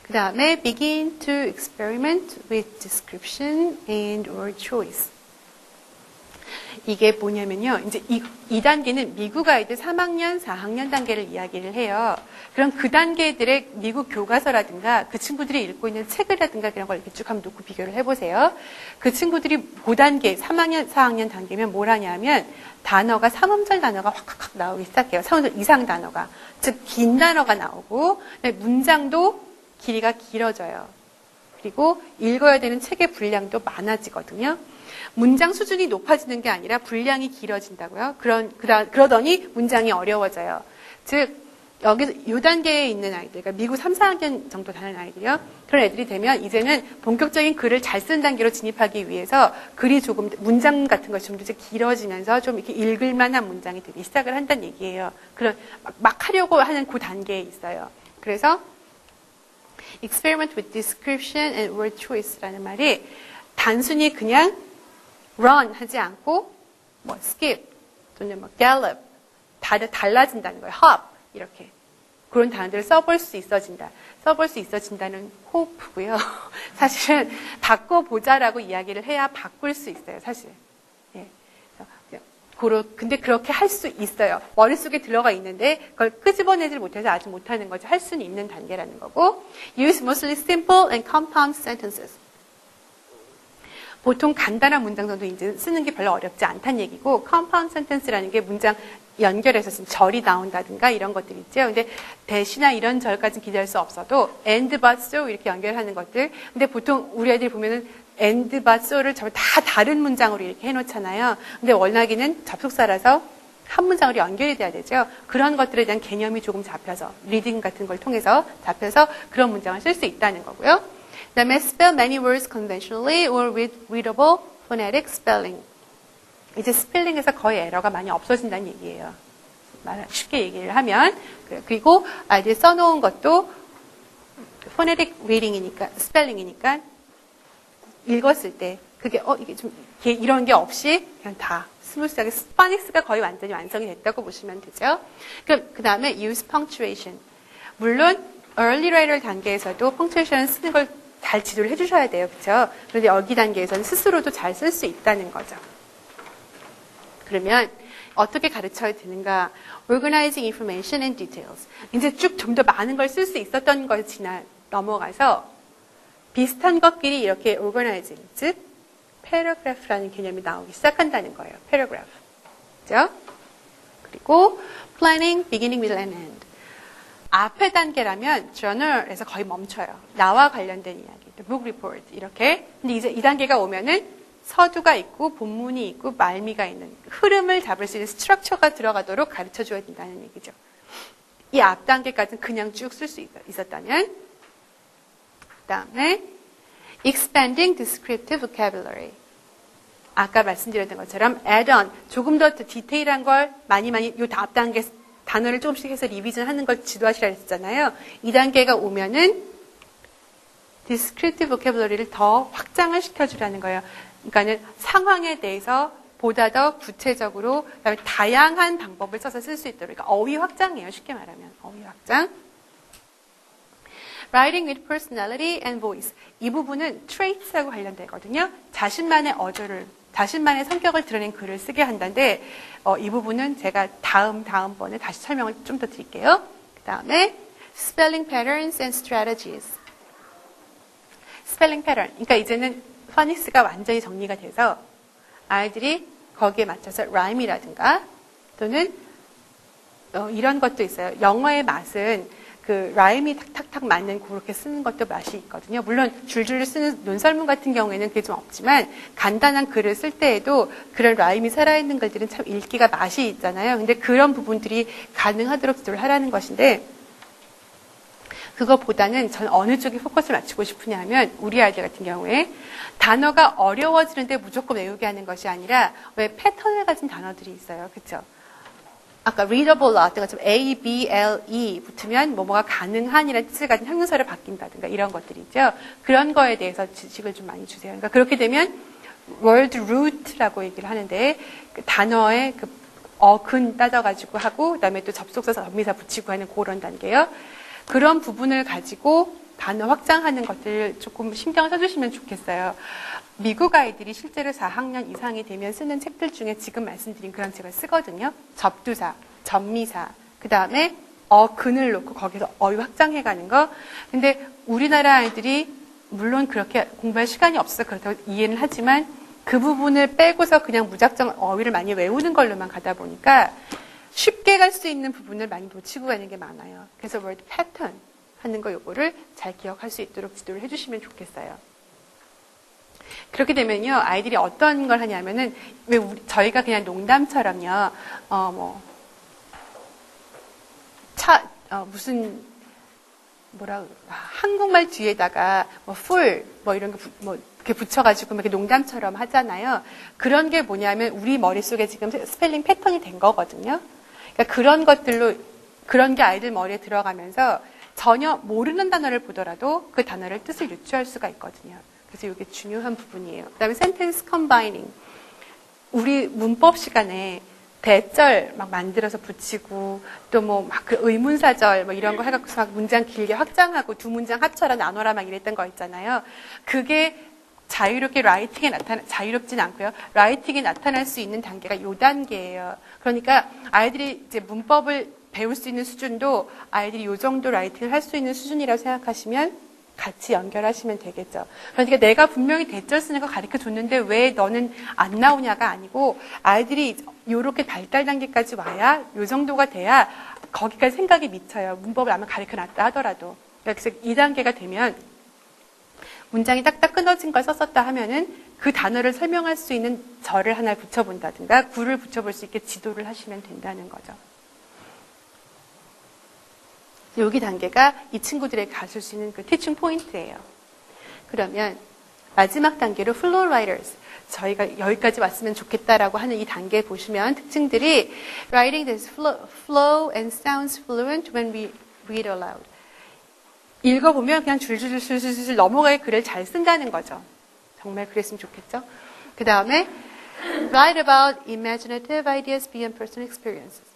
그 다음에 begin to experiment with description and word choice. 이게 뭐냐면요. 이제 이 단계는 미국 아이들 3학년, 4학년 단계를 이야기를 해요. 그럼 그 단계들의 미국 교과서라든가 그 친구들이 읽고 있는 책이라든가 그런 걸 이렇게 쭉 한번 놓고 비교를 해보세요. 그 친구들이 그 단계, 3학년, 4학년 단계면 뭘 하냐면 단어가 3음절 단어가 확 나오기 시작해요. 3음절 이상 단어가. 즉, 긴 단어가 나오고 문장도 길이가 길어져요. 그리고 읽어야 되는 책의 분량도 많아지거든요. 문장 수준이 높아지는 게 아니라 분량이 길어진다고요. 그러더니 문장이 어려워져요. 즉, 여기서 이 단계에 있는 아이들, 그러니까 미국 3, 4학년 정도 다는 아이들이요. 그런 애들이 되면 이제는 본격적인 글을 잘 쓰는 단계로 진입하기 위해서 글이 조금, 문장 같은 것이 좀 더 길어지면서 좀 이렇게 읽을 만한 문장이 되기 시작을 한다는 얘기예요. 막 하려고 하는 그 단계에 있어요. 그래서 experiment with description and word choice라는 말이 단순히 그냥 run 하지 않고 뭐 skip 또는 뭐 gallop 달라진다는 거예요. hop 이렇게 그런 단어들을 써볼 수 있어진다는 호프고요. 사실은 바꿔보자라고 이야기를 해야 바꿀 수 있어요. 사실. 예. 근데 그렇게 할 수 있어요. 머릿속에 들어가 있는데 그걸 끄집어내질 못해서 아직 못하는 거죠. 할 수는 있는 단계라는 거고. Use mostly simple and compound sentences. 보통 간단한 문장 정도 이제 쓰는 게 별로 어렵지 않다는 얘기고, compound sentence라는 게 문장 연결해서 절이 나온다든가 이런 것들 있죠. 근데 대시나 이런 절까지는 기대할 수 없어도 and, but, so 이렇게 연결하는 것들. 근데 보통 우리 애들이 보면은 and, but, so를 다 다른 문장으로 이렇게 해놓잖아요. 근데 워낙에는 접속사라서 한 문장으로 연결이 돼야 되죠. 그런 것들에 대한 개념이 조금 잡혀서 리딩 같은 걸 통해서 잡혀서 그런 문장을 쓸 수 있다는 거고요. 그 다음에 spell many words conventionally or with readable phonetic spelling. 이제 스펠링에서 거의 에러가 많이 없어진다는 얘기예요. 쉽게 얘기를 하면. 그리고 아이들이 써놓은 것도 phonetic reading이니까, 스펠링이니까 읽었을 때 그게 이게 좀 이런 게 없이 그냥 다 스무스하게 스파닉스가 거의 완전히 완성이 됐다고 보시면 되죠. 그 다음에 use punctuation. 물론 early writer 단계에서도 punctuation 쓰는 걸 잘 지도를 해주셔야 돼요. 그렇죠? 그런데 여기 단계에서는 스스로도 잘 쓸 수 있다는 거죠. 그러면 어떻게 가르쳐야 되는가? Organizing information and details. 이제 쭉 좀 더 많은 걸 쓸 수 있었던 걸 넘어가서 비슷한 것끼리 이렇게 organizing, 즉 paragraph라는 개념이 나오기 시작한다는 거예요. paragraph. 그죠? 그리고 planning, beginning, middle, and end. 앞에 단계라면 journal에서 거의 멈춰요. 나와 관련된 이야기, book report 이렇게. 근데 이제 이 단계가 오면은 서두가 있고 본문이 있고 말미가 있는 흐름을 잡을 수 있는 스트럭처가 들어가도록 가르쳐줘야 된다는 얘기죠. 이 앞 단계까지는 그냥 쭉 쓸 수 있었다면, 그 다음에 expanding descriptive vocabulary. 아까 말씀드렸던 것처럼 add-on, 조금 더 디테일한 걸 많이 요 앞 단계 단어를 조금씩 해서 리비전 하는 걸 지도하시라 했잖아요. 이 단계가 오면은 descriptive vocabulary를 더 확장을 시켜주라는 거예요. 그러니까는 상황에 대해서 보다 더 구체적으로, 그다음에 다양한 방법을 써서 쓸 수 있도록. 그러니까 어휘 확장이에요. 쉽게 말하면 어휘 확장. Writing with personality and voice. 이 부분은 traits하고 관련되거든요. 자신만의 어조를, 자신만의 성격을 드러낸 글을 쓰게 한다는데, 이 부분은 제가 다음번에 다시 설명을 좀 더 드릴게요. 그 다음에 spelling patterns and strategies. spelling pattern. 그러니까 이제는 파닉스가 완전히 정리가 돼서 아이들이 거기에 맞춰서 라임이라든가 또는 이런 것도 있어요. 영어의 맛은 그 라임이 탁탁탁 맞는 그렇게 쓰는 것도 맛이 있거든요. 물론 줄줄 쓰는 논설문 같은 경우에는 그게 좀 없지만 간단한 글을 쓸 때에도 그런 라임이 살아있는 글들은 참 읽기가 맛이 있잖아요. 근데 그런 부분들이 가능하도록 지도를 하라는 것인데, 그것보다는 전 어느 쪽에 포커스를 맞추고 싶으냐면 우리 아이들 같은 경우에 단어가 어려워지는데 무조건 외우게 하는 것이 아니라 왜 패턴을 가진 단어들이 있어요. 그렇죠? 아까 readable 나왔던 것처럼 A, B, L, E 붙으면 뭐뭐가 가능한이라는 뜻을 가진 형용사를 바뀐다든가 이런 것들이죠. 그런 거에 대해서 지식을 좀 많이 주세요. 그러니까 그렇게 되면 word root라고 얘기를 하는데 그 단어의 그 어근 따져가지고 하고 그다음에 또 접속사, 접미사 붙이고 하는 그런 단계요. 그런 부분을 가지고 단어 확장하는 것들 조금 신경을 써주시면 좋겠어요. 미국 아이들이 실제로 4학년 이상이 되면 쓰는 책들 중에 지금 말씀드린 그런 책을 쓰거든요. 접두사, 접미사, 그 다음에 어근을 놓고 거기서 어휘 확장해가는 거. 근데 우리나라 아이들이 물론 그렇게 공부할 시간이 없어서 그렇다고 이해는 하지만 그 부분을 빼고서 그냥 무작정 어휘를 많이 외우는 걸로만 가다 보니까 쉽게 갈 수 있는 부분을 많이 놓치고 가는 게 많아요. 그래서 word pattern 하는 거 요거를 잘 기억할 수 있도록 지도를 해주시면 좋겠어요. 그렇게 되면요, 아이들이 어떤 걸 하냐면은, 저희가 그냥 농담처럼요, 한국말 뒤에다가, full, 이런 거, 이렇게 붙여가지고, 이렇게 농담처럼 하잖아요. 그런 게 뭐냐면, 우리 머릿속에 지금 스펠링 패턴이 된 거거든요. 그러니까 그런 것들로, 그런 게 아이들 머리에 들어가면서 전혀 모르는 단어를 보더라도 그 단어를 뜻을 유추할 수가 있거든요. 그래서 이게 중요한 부분이에요. 그 다음에 sentence combining. 우리 문법 시간에 대절 막 만들어서 붙이고 또 막 그 의문사절 이런 거 해갖고서 막 문장 길게 확장하고 두 문장 합쳐라 나눠라 막 이랬던 거 있잖아요. 그게 자유롭게 자유롭진 않고요. 라이팅에 나타날 수 있는 단계가 요 단계예요. 그러니까 아이들이 이제 문법을 배울 수 있는 수준도 아이들이 요 정도 라이팅을 할 수 있는 수준이라고 생각하시면 같이 연결하시면 되겠죠. 그러니까 내가 분명히 대절 쓰는 거 가르쳐 줬는데 왜 너는 안 나오냐가 아니고 아이들이 요렇게 발달 단계까지 와야 요 정도가 돼야 거기까지 생각이 미쳐요. 문법을 아마 가르쳐 놨다 하더라도. 그래서 2단계가 되면 문장이 딱딱 끊어진 걸 썼었다 하면은 그 단어를 설명할 수 있는 절을 하나 붙여본다든가 구를 붙여볼 수 있게 지도를 하시면 된다는 거죠. 여기 단계가 이 친구들에게 가질 수 있는 그 티칭 포인트예요. 그러면 마지막 단계로 flow writers. 저희가 여기까지 왔으면 좋겠다라고 하는 이 단계 보시면 특징들이 writing that flow and sounds fluent when we read aloud. 읽어보면 그냥 줄줄줄줄줄 넘어가게 글을 잘 쓴다는 거죠. 정말 그랬으면 좋겠죠. 그 다음에 write about imaginative ideas beyond personal experiences.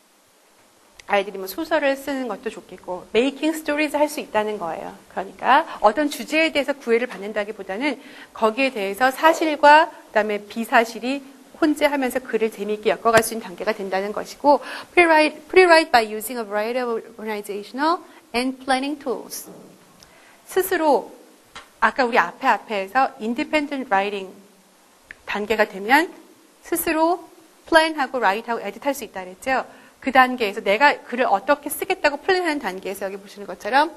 아이들이 소설을 쓰는 것도 좋겠고 making stories 할 수 있다는 거예요. 그러니까 어떤 주제에 대해서 구애를 받는다기보다는 거기에 대해서 사실과 그다음에 비사실이 혼재하면서 글을 재미있게 엮어갈 수 있는 단계가 된다는 것이고 pre-write by using a variety of organizational and planning tools. 스스로 아까 우리 앞에서 independent writing 단계가 되면 스스로 플랜하고 write하고 edit할 수 있다 그랬죠. 그 단계에서 내가 글을 어떻게 쓰겠다고 플랜하는 단계에서 여기 보시는 것처럼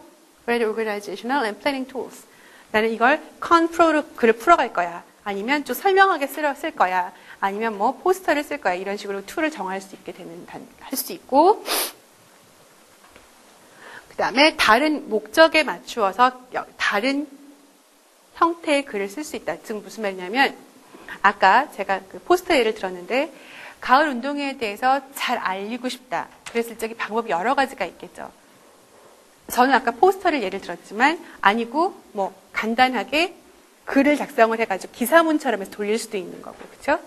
organizational and planning tools. 나는 이걸 conpro로 글을 풀어갈 거야. 아니면 좀 설명하게 쓸 거야. 아니면 포스터를 쓸 거야. 이런 식으로 툴을 정할 수 있게 할 수 있고. 그 다음에 다른 목적에 맞추어서 다른 형태의 글을 쓸 수 있다. 즉 무슨 말이냐면 아까 제가 그 포스터 예를 들었는데 가을 운동회에 대해서 잘 알리고 싶다. 그랬을 적에 방법이 여러 가지가 있겠죠. 저는 아까 포스터를 예를 들었지만 아니고 간단하게 글을 작성을 해가지고 기사문처럼 해서 돌릴 수도 있는 거고, 그렇죠?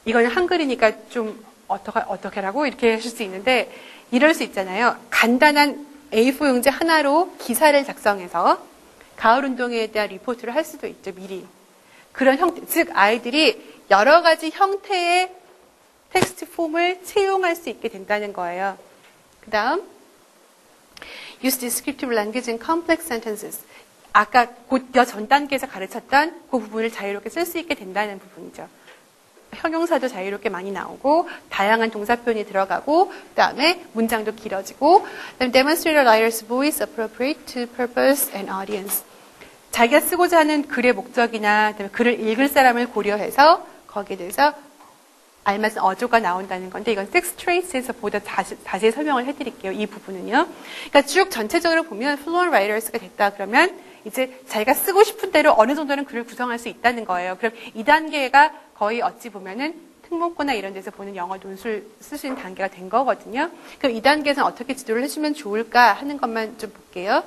이거는 한글이니까 좀 어떻게라고 이렇게 하실 수 있는데 이럴 수 있잖아요. 간단한 A4 용지 하나로 기사를 작성해서 가을 운동회에 대한 리포트를 할 수도 있죠, 미리. 그런 형태, 즉 아이들이 여러 가지 형태의 텍스트 폼을 채용할 수 있게 된다는 거예요. 그 다음 Use descriptive language in complex sentences. 아까 전 단계에서 가르쳤던 그 부분을 자유롭게 쓸 수 있게 된다는 부분이죠. 형용사도 자유롭게 많이 나오고 다양한 동사 표현이 들어가고 그 다음에 문장도 길어지고 그다음에 Demonstrate a writer's voice appropriate to purpose and audience. 자기가 쓰고자 하는 글의 목적이나 그다음에 글을 읽을 사람을 고려해서 거기에 대해서 알맞은 어조가 나온다는 건데 이건 Six Trates에서 보다 자세히 설명을 해드릴게요. 이 부분은요. 그러니까 쭉 전체적으로 보면 Fluent Writers가 됐다 그러면 이제 자기가 쓰고 싶은 대로 어느 정도는 글을 구성할 수 있다는 거예요. 그럼 이 단계가 거의 어찌 보면은 특문고나 이런 데서 보는 영어 논술 쓸 수 있는 단계가 된 거거든요. 그럼 이 단계에서는 어떻게 지도를 해주면 좋을까 하는 것만 좀 볼게요.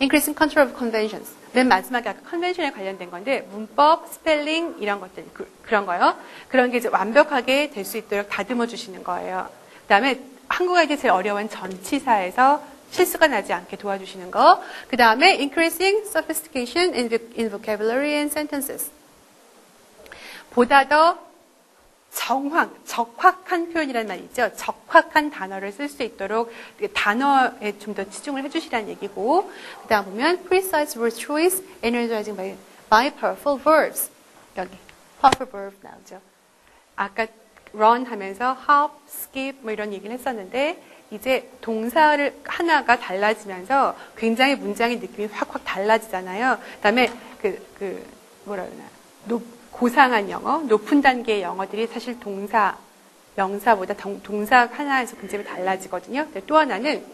Increasing control of conventions. 맨 마지막에 아까 컨벤션에 관련된 건데 문법, 스펠링 이런 것들 그런 거요. 그런 게 이제 완벽하게 될 수 있도록 다듬어 주시는 거예요. 그다음에 한국어에게 제일 어려운 전치사에서 실수가 나지 않게 도와주시는 거. 그다음에 increasing sophistication in vocabulary and sentences. 보다 더 적확한 표현이라는 말이 있죠. 적확한 단어를 쓸 수 있도록 단어에 좀 더 치중을 해주시라는 얘기고, 그 다음 보면 precise word choice, energizing by powerful verbs. 여기 powerful verb 나오죠. 아까 run 하면서 hop, skip 뭐 이런 얘기를 했었는데 이제 동사를 하나가 달라지면서 굉장히 문장의 느낌이 확확 달라지잖아요. 그 다음에 뭐라 그러나 고상한 영어, 높은 단계의 영어들이 사실 동사, 명사보다 동사 하나에서 굉장히 달라지거든요. 또 하나는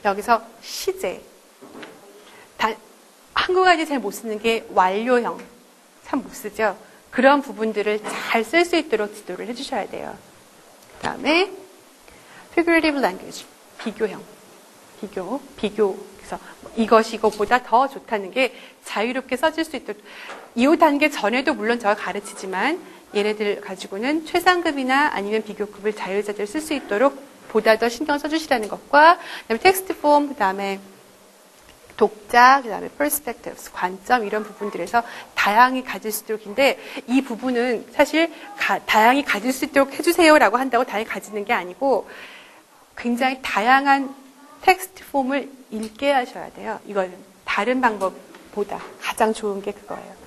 여기서 시제. 한국어까지 잘 못 쓰는 게 완료형. 참 못 쓰죠. 그런 부분들을 잘 쓸 수 있도록 지도를 해주셔야 돼요. 그 다음에 figurative language. 비교형. 비교. 그래서 이것이 이거보다 더 좋다는 게 자유롭게 써질 수 있도록 이 단계 전에도 물론 제가 가르치지만 얘네들 가지고는 최상급이나 아니면 비교급을 자유자재로 쓸 수 있도록 보다 더 신경 써주시라는 것과 그다음에 텍스트 폼, 그다음에 독자, 그다음에 perspectives, 관점 이런 부분들에서 다양히 가질 수 있도록인데 이 부분은 사실 다양히 가질 수 있도록 해주세요라고 한다고 다양히 가지는 게 아니고 굉장히 다양한 텍스트 폼을 읽게 하셔야 돼요. 이거는 다른 방법보다 가장 좋은 게 그거예요.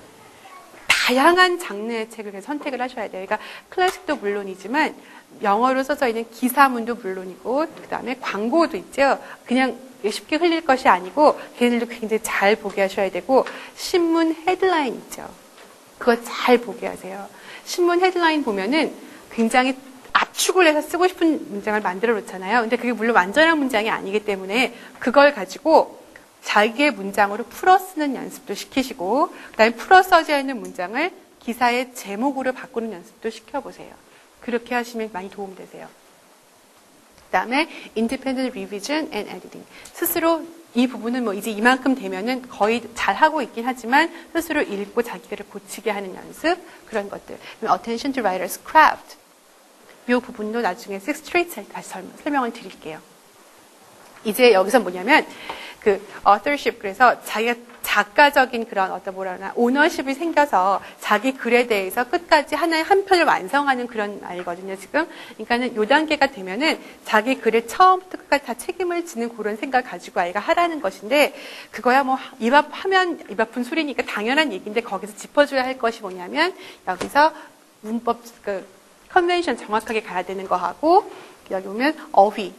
다양한 장르의 책을 선택을 하셔야 돼요. 그러니까 클래식도 물론이지만 영어로 써져 있는 기사문도 물론이고 그 다음에 광고도 있죠. 그냥 쉽게 흘릴 것이 아니고 걔네들도 굉장히 잘 보게 하셔야 되고 신문 헤드라인 있죠. 그거 잘 보게 하세요. 신문 헤드라인 보면은 굉장히 압축을 해서 쓰고 싶은 문장을 만들어 놓잖아요. 근데 그게 물론 완전한 문장이 아니기 때문에 그걸 가지고 자기의 문장으로 풀어 쓰는 연습도 시키시고 그다음에 풀어 써져 있는 문장을 기사의 제목으로 바꾸는 연습도 시켜보세요. 그렇게 하시면 많이 도움되세요. 그다음에 independent revision and editing. 스스로 이 부분은 뭐 이제 이만큼 되면은 거의 잘하고 있긴 하지만 스스로 읽고 자기를 고치게 하는 연습 그런 것들. attention to writer's craft. 이 부분도 나중에 6 traits에 다시 설명을 드릴게요. 이제 여기서 뭐냐면 authorship 그래서 자기가 작가적인 그런 오너십이 생겨서 자기 글에 대해서 끝까지 하나의 한 편을 완성하는 그런 말이거든요, 지금. 그러니까는 요 단계가 되면은 자기 글을 처음부터 끝까지 다 책임을 지는 그런 생각을 가지고 아이가 하라는 것인데 그거야 뭐 입 아픈 소리니까 당연한 얘기인데 거기서 짚어줘야 할 것이 뭐냐면 여기서 문법 컨벤션 정확하게 가야 되는 거하고 여기 보면 어휘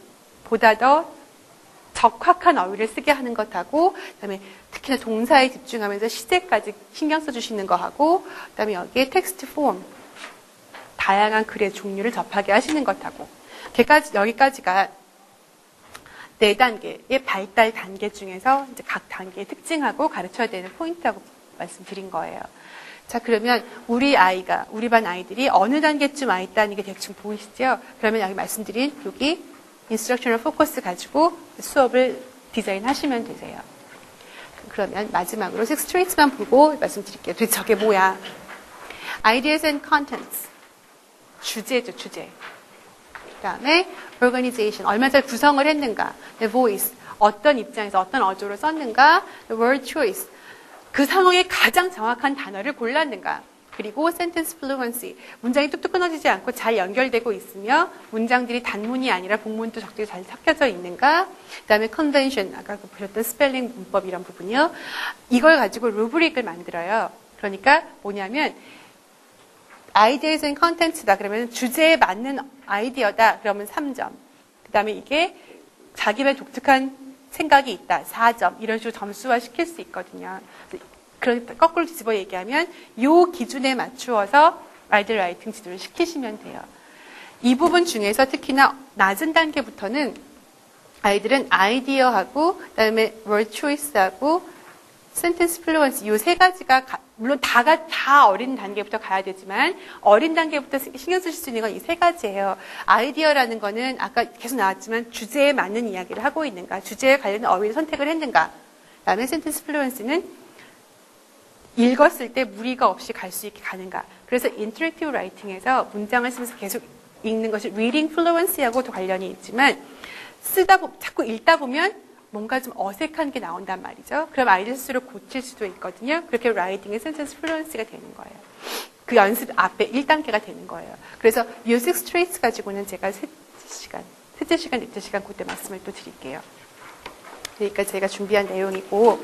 보다 더 적확한 어휘를 쓰게 하는 것하고 그다음에 특히나 동사에 집중하면서 시제까지 신경 써주시는 거하고 그다음에 여기에 텍스트 폼 다양한 글의 종류를 접하게 하시는 것하고 여기까지가 4단계의 발달 단계 중에서 이제 각 단계의 특징하고 가르쳐야 되는 포인트하고 말씀드린 거예요. 자, 그러면 우리 반 아이들이 어느 단계쯤 와 있다는 게 대충 보이시죠? 그러면 여기 말씀드린 여기 인스트럭셔널 포커스 가지고 수업을 디자인하시면 되세요. 그러면 마지막으로 6 traits만 보고 말씀드릴게요. 도대체 저게 뭐야? Ideas and contents. 주제죠, 주제. 그 다음에 organization. 얼마 잘 구성을 했는가? The voice. 어떤 입장에서 어떤 어조로 썼는가? The word choice. 그 상황에 가장 정확한 단어를 골랐는가? 그리고 sentence fluency. 문장이 뚝뚝 끊어지지 않고 잘 연결되고 있으며 문장들이 단문이 아니라 복문도 적절히 잘 섞여져 있는가? 그 다음에 convention. 아까 보셨던 스펠링, 문법 이런 부분이요. 이걸 가지고 루브릭을 만들어요. 그러니까 뭐냐면 ideas and contents다. 그러면 주제에 맞는 아이디어다. 그러면 3점. 그 다음에 이게 자기의 독특한 생각이 있다. 4점. 이런 식으로 점수화 시킬 수 있거든요. 그러니까 거꾸로 뒤집어 얘기하면 이 기준에 맞추어서 아이들 라이팅 지도를 시키시면 돼요. 이 부분 중에서 특히나 낮은 단계부터는 아이들은 아이디어하고 그다음에 word choice하고 sentence fluency 이 3가지가 물론 다 어린 단계부터 가야 되지만 어린 단계부터 신경 쓰실 수 있는 건 이 세 가지예요. 아이디어라는 거는 아까 계속 나왔지만 주제에 맞는 이야기를 하고 있는가, 주제에 관련된 어휘를 선택을 했는가. 그다음에 센텐스 플루언시는 읽었을 때 무리가 없이 갈 수 있게 가는가. 그래서 인터랙티브 라이팅에서 문장을 쓰면서 계속 읽는 것이 리딩 플루언시하고도 관련이 있지만 자꾸 읽다 보면 뭔가 좀 어색한 게 나온단 말이죠. 그럼 아이들 스스로 고칠 수도 있거든요. 그렇게 라이팅의 센텐스 플루언시가 되는 거예요. 그 연습 앞에 1단계가 되는 거예요. 그래서 뮤직 스트레이트 가지고는 제가 셋째 시간, 넷째 시간 그때 말씀을 또 드릴게요. 그러니까 제가 준비한 내용이고